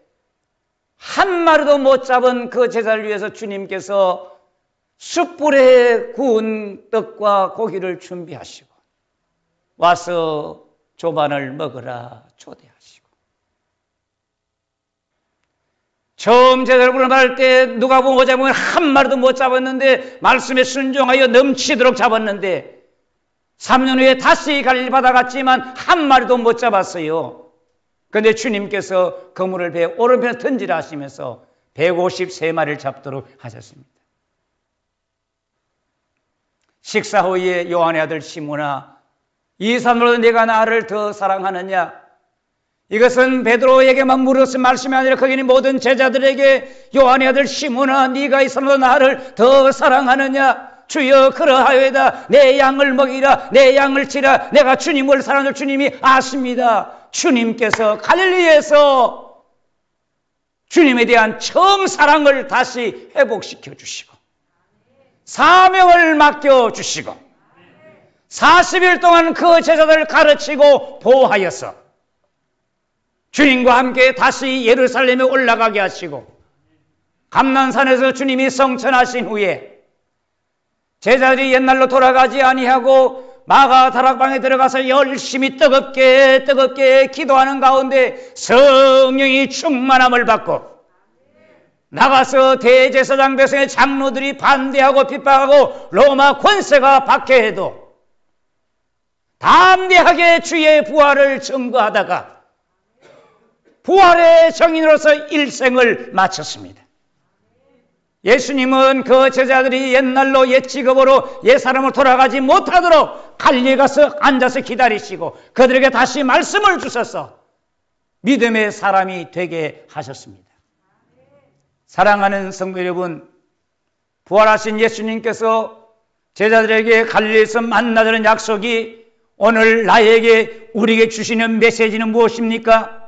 한 마리도 못 잡은 그 제자를 위해서 주님께서 숯불에 구운 떡과 고기를 준비하시고 와서 조반을 먹으라 초대하시고, 처음 제자를 부름할 때 누가복음 5장에 보면 한 마리도 못 잡았는데 말씀에 순종하여 넘치도록 잡았는데 3년 후에 다시 갈릴리 바다 갔지만 한 마리도 못 잡았어요. 그런데 주님께서 그물을 배 오른편에 던지라 하시면서 153마리를 잡도록 하셨습니다. 식사 후에 요한의 아들 시몬아, 이 사람으로 네가 나를 더 사랑하느냐? 이것은 베드로에게만 물었을 말씀이 아니라 거기는 모든 제자들에게 요한의 아들 시몬아, 네가 이 사람으로 나를 더 사랑하느냐? 주여 그러하여이다. 내 양을 먹이라, 내 양을 치라. 내가 주님을 사랑하는 주님이 아십니다. 주님께서 갈릴리에서 주님에 대한 처음 사랑을 다시 회복시켜 주시고 사명을 맡겨주시고 40일 동안 그 제자들을 가르치고 보호하여서 주님과 함께 다시 예루살렘에 올라가게 하시고 감난산에서 주님이 성천하신 후에 제자들이 옛날로 돌아가지 아니하고 마가 다락방에 들어가서 열심히 뜨겁게 기도하는 가운데 성령이 충만함을 받고 나가서 대제사장 백성의 장로들이 반대하고 핍박하고 로마 권세가 박해해도 담대하게 주의 부활을 증거하다가 부활의 정인으로서 일생을 마쳤습니다. 예수님은 그 제자들이 옛날로 옛 직업으로 옛 사람으로 돌아가지 못하도록 갈리에 가서 앉아서 기다리시고 그들에게 다시 말씀을 주셔서 믿음의 사람이 되게 하셨습니다. 사랑하는 성도 여러분, 부활하신 예수님께서 제자들에게 갈리에서 만나자는 약속이 오늘 나에게 우리에게 주시는 메시지는 무엇입니까?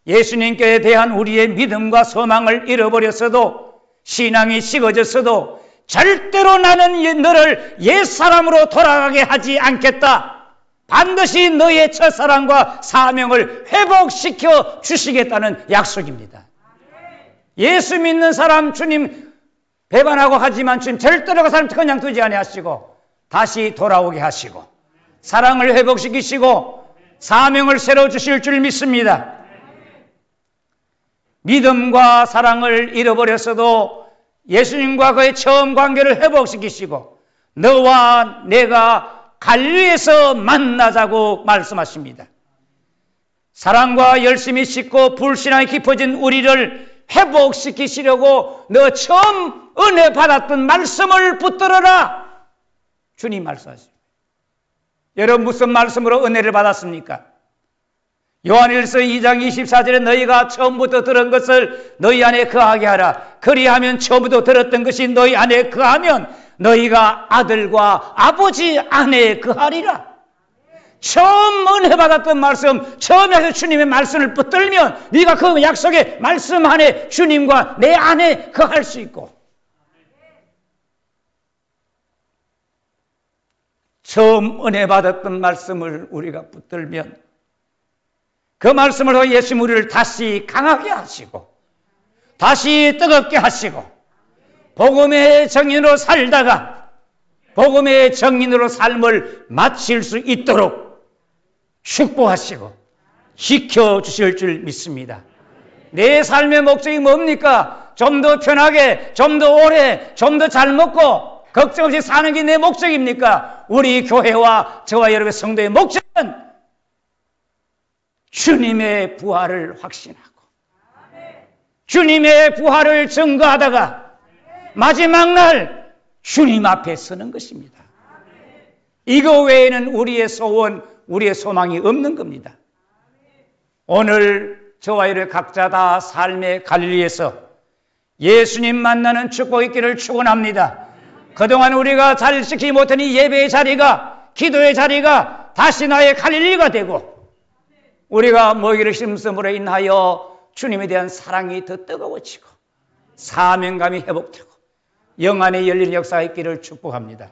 예수님께 대한 우리의 믿음과 소망을 잃어버렸어도 신앙이 식어졌어도 절대로 나는 너를 옛사람으로 돌아가게 하지 않겠다. 반드시 너의 첫사랑과 사명을 회복시켜 주시겠다는 약속입니다. 예수 믿는 사람 주님 배반하고 하지만 주님 절대로 그 사람 그냥 두지 아니하시고 다시 돌아오게 하시고 사랑을 회복시키시고 사명을 새로 주실 줄 믿습니다. 믿음과 사랑을 잃어버렸어도 예수님과 그의 처음 관계를 회복시키시고 너와 내가 갈리에서 만나자고 말씀하십니다. 사랑과 열심히 싣고 불신앙이 깊어진 우리를 회복시키시려고 너 처음 은혜 받았던 말씀을 붙들어라. 주님 말씀하십니다. 여러분 무슨 말씀으로 은혜를 받았습니까? 요한일서 2장 24절에 너희가 처음부터 들은 것을 너희 안에 거하게 하라. 그리하면 처음부터 들었던 것이 너희 안에 거하면 너희가 아들과 아버지 안에 거하리라. 처음 은혜 받았던 말씀, 처음에 주님의 말씀을 붙들면 네가 그 약속의 말씀 안에 주님과 내 안에 거할 수 있고 처음 은혜 받았던 말씀을 우리가 붙들면 그 말씀으로 예수님 우리를 다시 강하게 하시고 다시 뜨겁게 하시고 복음의 정인으로 살다가 복음의 정인으로 삶을 마칠 수 있도록 축복하시고 지켜주실 줄 믿습니다. 내 삶의 목적이 뭡니까? 좀 더 편하게, 좀 더 오래, 좀 더 잘 먹고 걱정 없이 사는 게 내 목적입니까? 우리 교회와 저와 여러분의 성도의 목적은 주님의 부활을 확신하고 주님의 부활을 증거하다가 마지막 날 주님 앞에 서는 것입니다. 이거 외에는 우리의 소원, 우리의 소망이 없는 겁니다. 오늘 저와 여러분 각자 다 삶의 갈릴리에서 예수님 만나는 축복 있기를 축원합니다. 그동안 우리가 잘 지키지 못한 이 예배의 자리가, 기도의 자리가 다시 나의 갈릴리가 되고 우리가 모이기를 심음으로 인하여 주님에 대한 사랑이 더 뜨거워지고 사명감이 회복되고 영안에 열린 역사가 있기를 축복합니다.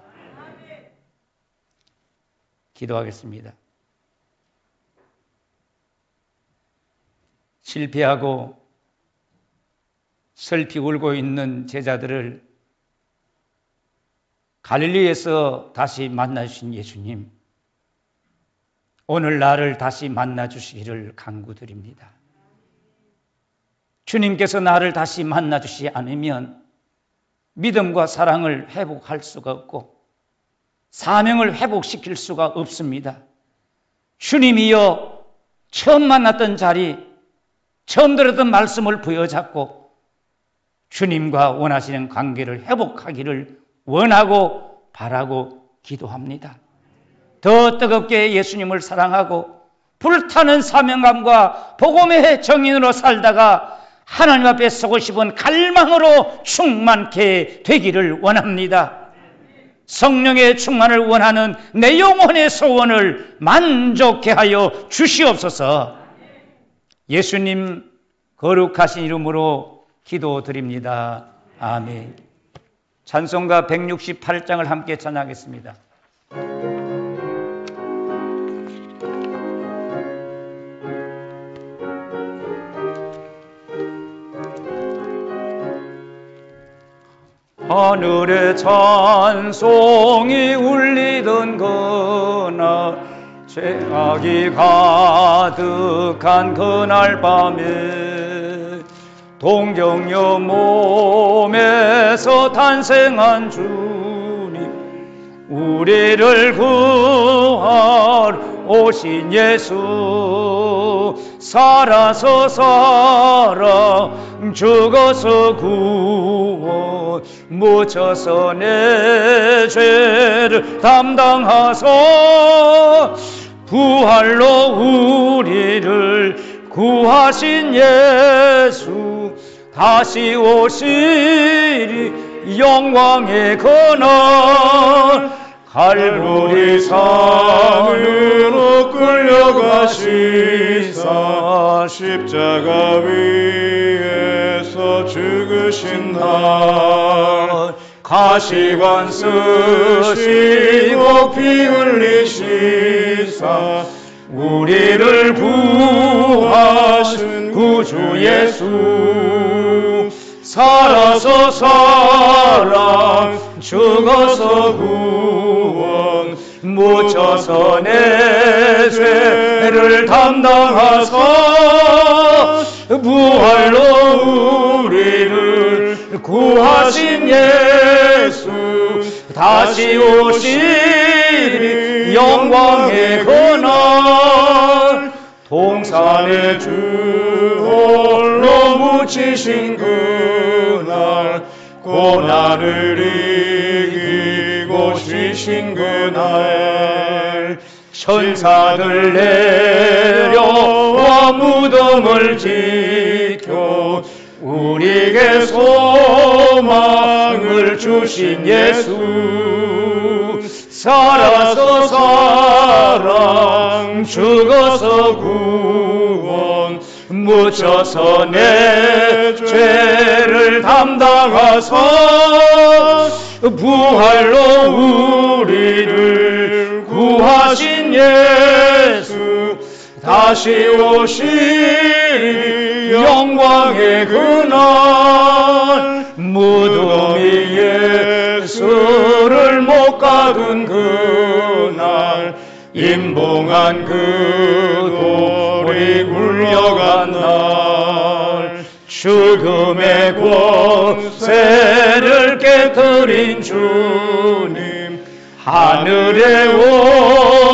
기도하겠습니다. 실패하고 슬피 울고 있는 제자들을 갈릴리에서 다시 만나주신 예수님, 오늘 나를 다시 만나주시기를 간구드립니다. 주님께서 나를 다시 만나주시지 않으면 믿음과 사랑을 회복할 수가 없고 사명을 회복시킬 수가 없습니다. 주님이여 처음 만났던 자리, 처음 들었던 말씀을 부여잡고 주님과 원하시는 관계를 회복하기를 원하고 바라고 기도합니다. 더 뜨겁게 예수님을 사랑하고 불타는 사명감과 복음의 정인으로 살다가 하나님 앞에 서고 싶은 갈망으로 충만케 되기를 원합니다. 성령의 충만을 원하는 내 영혼의 소원을 만족케 하여 주시옵소서. 예수님 거룩하신 이름으로 기도드립니다. 아멘. 찬송가 168장을 함께 찬양하겠습니다. 하늘의 찬송이 울리던 그날 죄악이 가득한 그날 밤에 동정녀 몸에서 탄생한 주님, 우리를 구하러 오신 예수, 살아서 사랑, 죽어서 구원, 묻혀서 내 죄를 담당하사 부활로 우리를 구하신 예수, 다시 오시리 영광의 그날, 갈보리 산으로 끌려가시사 십자가 위에서 죽으신 날, 가시관 쓰시고 피 흘리시사 우리를 구하신 구주 예수, 살아서 사랑, 죽어서 구원, 묻혀서 내 죄를 담당하사 부활로 우리를 구하신 예수, 다시 오시리 영광의 그날, 동산의 주 홀로 묻히신 그날, 고난을 이기고 쉬신 그날, 천사들 내려와 무덤을 지켜 우리에게 소망을 주신 예수, 살아서 사랑, 죽어서 구원, 묻혀서 내 죄를 담당하사 부활로 우리를 구하신 예수, 다시 오시리 영광의 그날, 무덤이 예수를 못 가둔 그날, 임봉한 그 돌이 굴려간 날, 죽음의 권세를 깨뜨린 주님, 하늘에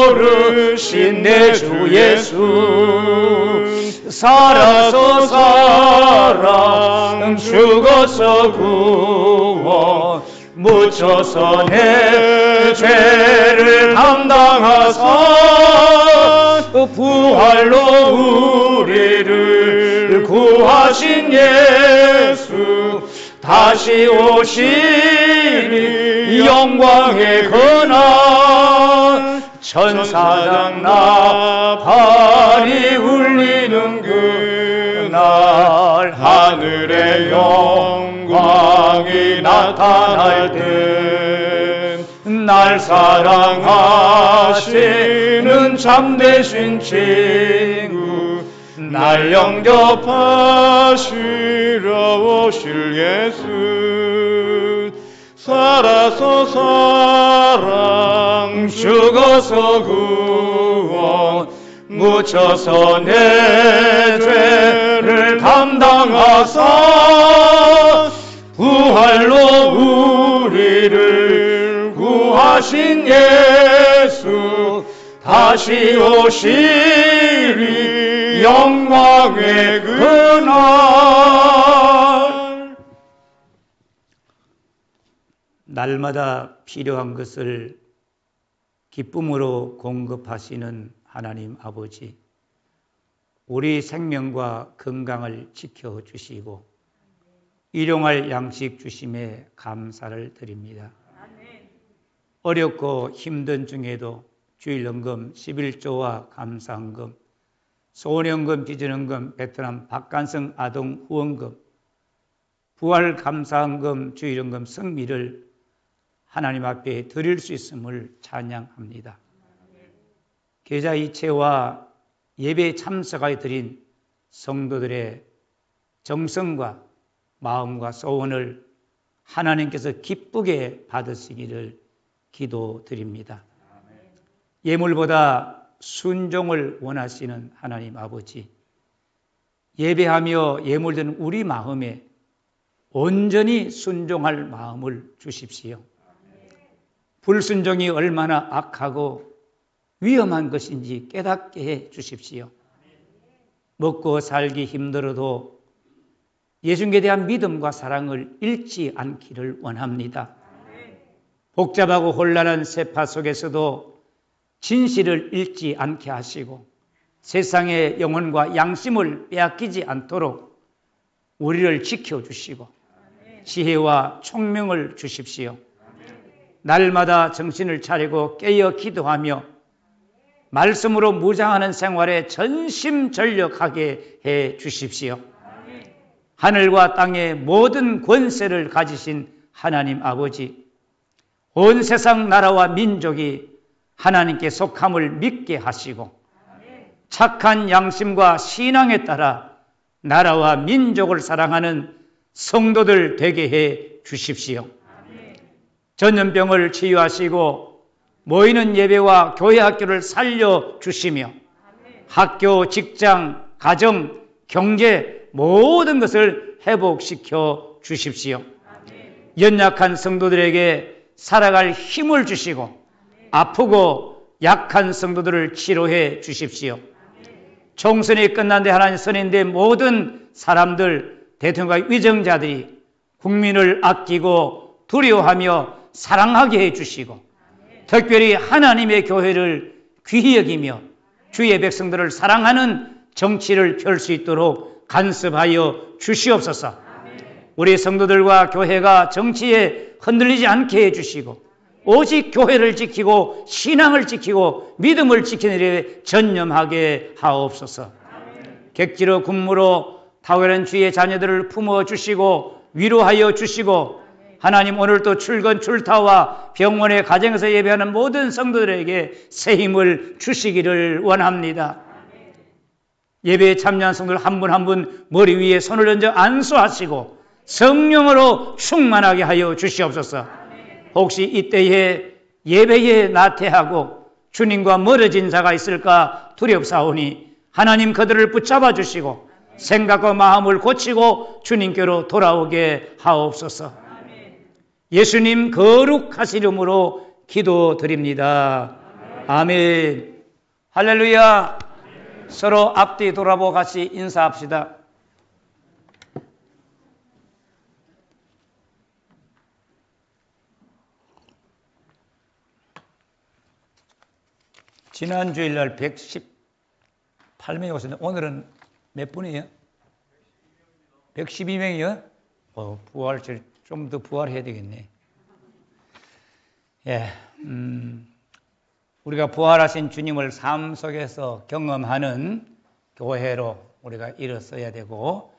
오르신 내 주 예수, 살아서 사랑, 죽어서 구원, 묻혀서 내 죄를 담당하사 부활로 우리를 구하신 예수, 다시 오시리 영광의 그날, 천사장 나팔이 울리는 그날, 하늘의 영광이 나타날 때 날 사랑하시는 참되신 친구, 날 영접하시러 오실 예수, 살아서 사랑, 죽어서 구원, 묻혀서 내 죄를 담당하사 부활로 우리를 구하신 예수, 다시 오시리 영광의 그날. 날마다 필요한 것을 기쁨으로 공급하시는 하나님 아버지, 우리 생명과 건강을 지켜주시고 일용할 양식 주심에 감사를 드립니다. 어렵고 힘든 중에도 주일연금 11조와 감사헌금, 소원연금, 비전연금, 베트남 박간성 아동 후원금, 부활 감사헌금, 주일연금 성미를 하나님 앞에 드릴 수 있음을 찬양합니다. 계좌 이체와 예배 참석하여 드린 성도들의 정성과 마음과 소원을 하나님께서 기쁘게 받으시기를 기도드립니다. 예물보다 순종을 원하시는 하나님 아버지, 예배하며 예물드는 우리 마음에 온전히 순종할 마음을 주십시오. 불순종이 얼마나 악하고 위험한 것인지 깨닫게 해 주십시오. 먹고 살기 힘들어도 예수님에 대한 믿음과 사랑을 잃지 않기를 원합니다. 복잡하고 혼란한 세파 속에서도 진실을 잃지 않게 하시고 세상의 영혼과 양심을 빼앗기지 않도록 우리를 지켜주시고 지혜와 총명을 주십시오. 날마다 정신을 차리고 깨어 기도하며 말씀으로 무장하는 생활에 전심전력하게 해 주십시오. 하늘과 땅의 모든 권세를 가지신 하나님 아버지, 온 세상 나라와 민족이 하나님께 속함을 믿게 하시고 착한 양심과 신앙에 따라 나라와 민족을 사랑하는 성도들 되게 해 주십시오. 전염병을 치유하시고 모이는 예배와 교회 학교를 살려주시며 학교, 직장, 가정, 경제 모든 것을 회복시켜 주십시오. 연약한 성도들에게 살아갈 힘을 주시고 아프고 약한 성도들을 치료해 주십시오. 총선이 끝난데 하나님 선인된 모든 사람들, 대통령과 위정자들이 국민을 아끼고 두려워하며 사랑하게 해주시고 특별히 하나님의 교회를 귀히 여기며 주의 백성들을 사랑하는 정치를 펼 수 있도록 간섭하여 주시옵소서. 우리 성도들과 교회가 정치에 흔들리지 않게 해주시고 오직 교회를 지키고 신앙을 지키고 믿음을 지키는 일에 전념하게 하옵소서. 객지로 군무로 탁월한 주의 자녀들을 품어주시고 위로하여 주시고 하나님 오늘도 출근 출타와 병원에 가정에서 예배하는 모든 성도들에게 새 힘을 주시기를 원합니다. 예배에 참여한 성도들 한 분 한 분 머리 위에 손을 얹어 안수하시고 성령으로 충만하게 하여 주시옵소서. 혹시 이때에 예배에 나태하고 주님과 멀어진 자가 있을까 두렵사오니 하나님 그들을 붙잡아 주시고 생각과 마음을 고치고 주님께로 돌아오게 하옵소서. 예수님 거룩하시름으로 기도드립니다. 아멘. 할렐루야. 서로 앞뒤 돌아보고 같이 인사합시다. 지난 주일날 118명이 오셨는데 오늘은 몇 분이에요? 112명이요? 부활 좀 더 부활해야 되겠네. 예, 우리가 부활하신 주님을 삶 속에서 경험하는 교회로 우리가 일어서야 되고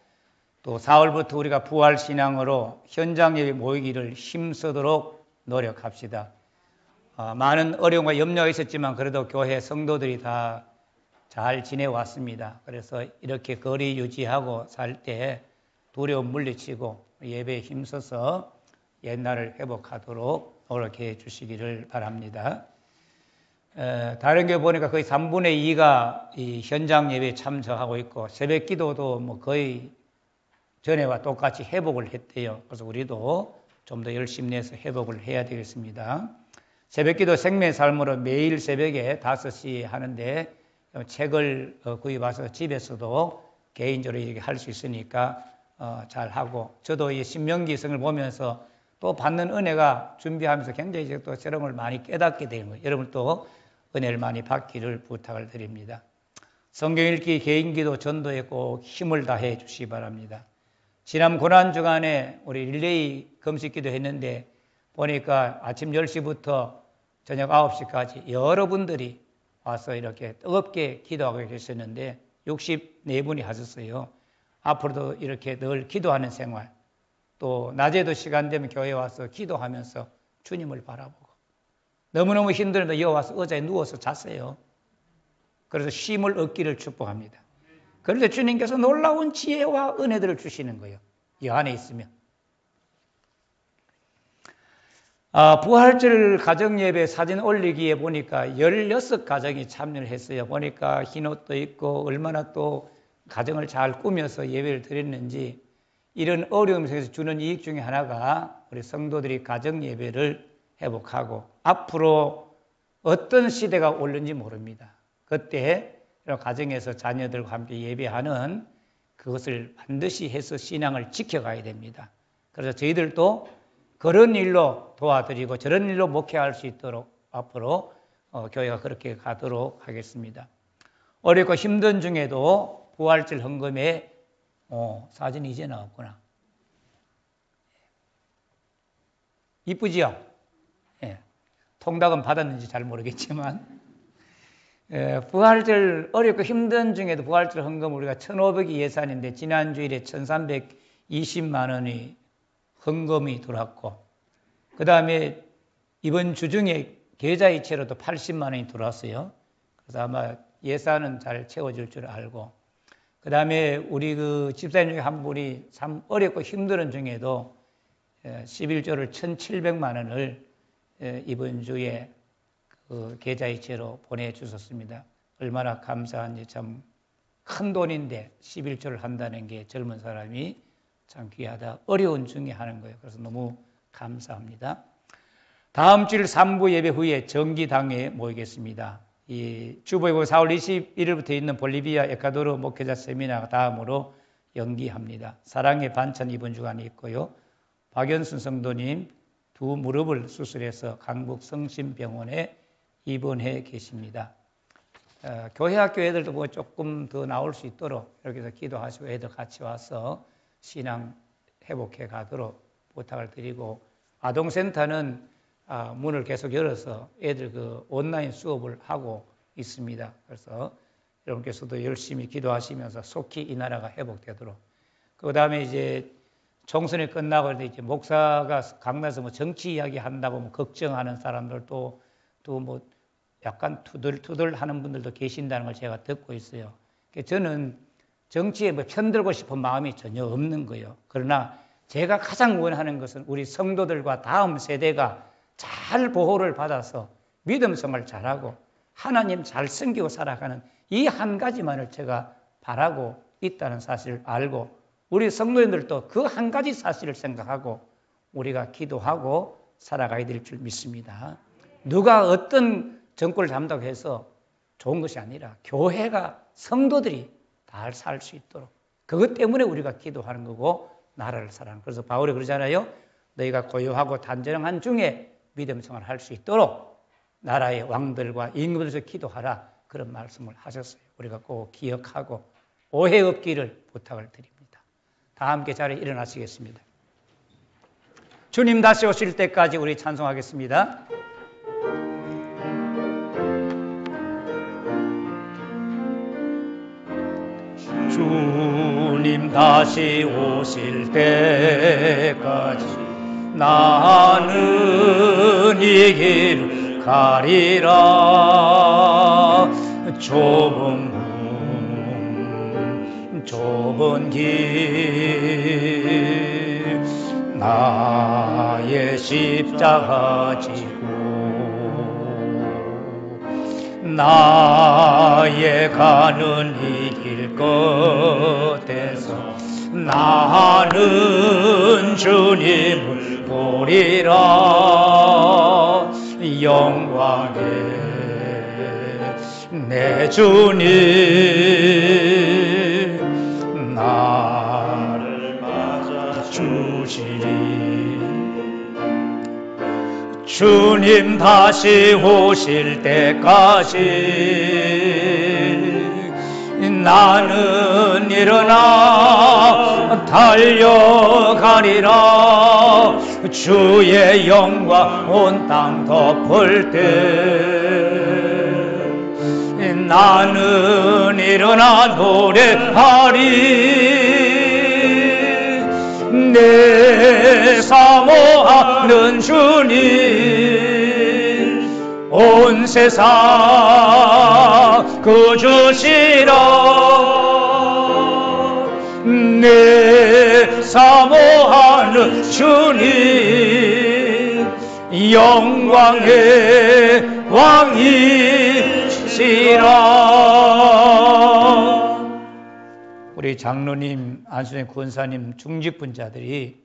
또 4월부터 우리가 부활 신앙으로 현장 예배 모이기를 힘쓰도록 노력합시다. 많은 어려움과 염려가 있었지만 그래도 교회 성도들이 다 잘 지내왔습니다. 그래서 이렇게 거리 유지하고 살 때 두려움 물리치고 예배에 힘써서 옛날을 회복하도록 노력해 주시기를 바랍니다. 다른 교회 보니까 거의 3분의 2가 이 현장 예배에 참석하고 있고 새벽 기도도 뭐 거의 전에와 똑같이 회복을 했대요. 그래서 우리도 좀 더 열심히 내서 회복을 해야 되겠습니다. 새벽기도 생명의 삶으로 매일 새벽에 5시에 하는데 책을 구입해서 집에서도 개인적으로 이렇게 할 수 있으니까 잘 하고 저도 이 신명기성을 보면서 또 받는 은혜가 준비하면서 굉장히 또 새로운 걸 많이 깨닫게 되는 거예요. 여러분 또 은혜를 많이 받기를 부탁을 드립니다. 성경 읽기, 개인기도, 전도에 꼭 힘을 다해 주시기 바랍니다. 지난 고난주간에 우리 릴레이 금식기도 했는데 보니까 아침 10시부터 저녁 9시까지 여러분들이 와서 이렇게 뜨겁게 기도하고 계셨는데 64분이 하셨어요. 앞으로도 이렇게 늘 기도하는 생활, 또 낮에도 시간 되면 교회에 와서 기도하면서 주님을 바라보고 너무너무 힘들면 여기 와서 의자에 누워서 잤어요. 그래서 쉼을 얻기를 축복합니다. 그런데 주님께서 놀라운 지혜와 은혜들을 주시는 거예요. 이 안에 있으면. 부활절 가정예배 사진 올리기에 보니까 16가정이 참여를 했어요. 보니까 흰옷도 입고 얼마나 또 가정을 잘 꾸며서 예배를 드렸는지 이런 어려움 속에서 주는 이익 중에 하나가 우리 성도들이 가정 예배를 회복하고 앞으로 어떤 시대가 올는지 모릅니다. 그때 가정에서 자녀들과 함께 예배하는 그것을 반드시 해서 신앙을 지켜가야 됩니다. 그래서 저희들도 그런 일로 도와드리고 저런 일로 목회할 수 있도록 앞으로 교회가 그렇게 가도록 하겠습니다. 어렵고 힘든 중에도 부활절 헌금에 사진이 이제 나왔구나. 이쁘지요? 예. 통닭은 받았는지 잘 모르겠지만 부활절 어렵고 힘든 중에도 부활절 헌금 우리가 1,500이 예산인데 지난 주일에 1,320만 원이 헌금이 들어왔고 그 다음에 이번 주 중에 계좌이체로도 80만 원이 들어왔어요. 그래서 아마 예산은 잘 채워질 줄 알고 그 다음에 우리 그 집사님 중에 한 분이 참 어렵고 힘든 중에도 11조를 1,700만 원을 이번 주에 그 계좌이체로 보내주셨습니다. 얼마나 감사한지 참 큰 돈인데 11조를 한다는 게 젊은 사람이 참 귀하다. 어려운 중에 하는 거예요. 그래서 너무 감사합니다. 다음 주일 3부 예배 후에 정기당에 모이겠습니다. 이 주보이고 4월 21일부터 있는 볼리비아 에콰도르 목회자 세미나가 다음으로 연기합니다. 사랑의 반찬 이번 주간에 있고요. 박연순 성도님 2 무릎을 수술해서 강북 성심병원에 입원해 계십니다. 교회 학교 애들도 뭐 조금 더 나올 수 있도록 이렇게 해서 기도하시고 애들 같이 와서 신앙 회복해 가도록 부탁을 드리고 아동센터는 문을 계속 열어서 애들 그 온라인 수업을 하고 있습니다. 그래서 여러분께서도 열심히 기도하시면서 속히 이 나라가 회복되도록. 그 다음에 이제 총선이 끝나고 이제 목사가 강나서 뭐 정치 이야기 한다고 뭐 걱정하는 사람들도 또 뭐 약간 투덜투덜 하는 분들도 계신다는 걸 제가 듣고 있어요. 저는 정치에 뭐 편들고 싶은 마음이 전혀 없는 거예요. 그러나 제가 가장 원하는 것은 우리 성도들과 다음 세대가 잘 보호를 받아서 믿음 생활 잘하고 하나님 잘 섬기고 살아가는 이 한 가지만을 제가 바라고 있다는 사실을 알고 우리 성도님들도 그 한 가지 사실을 생각하고 우리가 기도하고 살아가야 될 줄 믿습니다. 누가 어떤 정권을 잡는다고 해서 좋은 것이 아니라 교회가 성도들이 잘 살 수 있도록 그것 때문에 우리가 기도하는 거고 나라를 사랑하는. 그래서 바울이 그러잖아요. 너희가 고요하고 단정한 중에 믿음 생활을 할 수 있도록 나라의 왕들과 임금들에서 기도하라. 그런 말씀을 하셨어요. 우리가 꼭 기억하고 오해 없기를 부탁을 드립니다. 다 함께 자리에 일어나시겠습니다. 주님 다시 오실 때까지 우리 찬송하겠습니다. 주님 다시 오실 때까지 나는 이 길 가리라. 좁은 길 나의 십자가 지고 나의 가는 이 길 끝에서 나는 주님을 보리라. 영광의 내 주님 나를 맞아 주시리. 주님 다시 오실 때까지 나는 일어나 달려가리라. 주의 영광 온 땅 덮을 때 나는 일어나 노래하리. 내 사모하는 주님 온 세상 구주시라. 내 사모하는 주님 영광의 왕이시라. 우리 장로님, 안수님, 권사님, 중직분자들이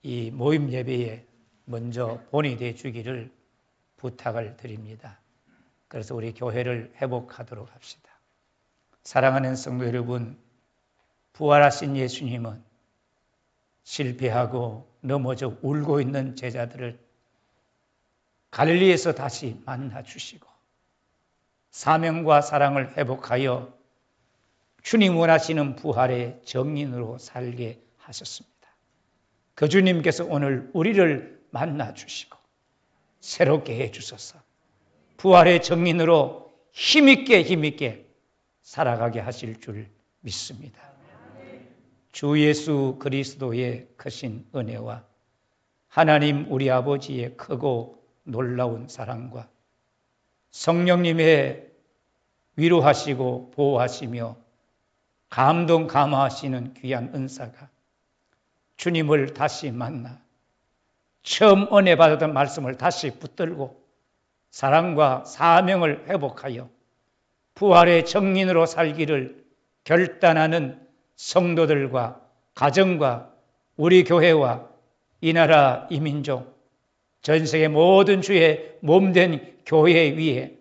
이 모임 예배에 먼저 본이 돼 주기를 부탁을 드립니다. 그래서 우리 교회를 회복하도록 합시다. 사랑하는 성도 여러분, 부활하신 예수님은 실패하고 넘어져 울고 있는 제자들을 갈릴리에서 다시 만나 주시고 사명과 사랑을 회복하여 주님 원하시는 부활의 정인으로 살게 하셨습니다. 그 주님께서 오늘 우리를 만나 주시고 새롭게 해 주소서. 부활의 정인으로 힘있게 살아가게 하실 줄 믿습니다. 주 예수 그리스도의 크신 은혜와 하나님 우리 아버지의 크고 놀라운 사랑과 성령님의 위로하시고 보호하시며 감동 감화하시는 귀한 은사가 주님을 다시 만나 처음 은혜 받았던 말씀을 다시 붙들고 사랑과 사명을 회복하여 부활의 정인으로 살기를 결단하는 성도들과 가정과 우리 교회와 이 나라 이 민족 전 세계 모든 주의 몸된 교회 위에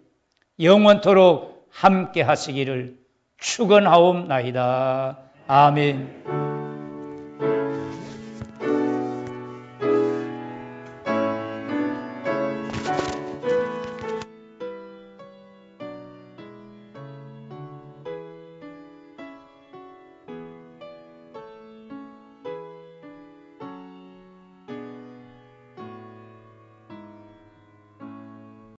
영원토록 함께 하시기를 축원하옵나이다. 아멘.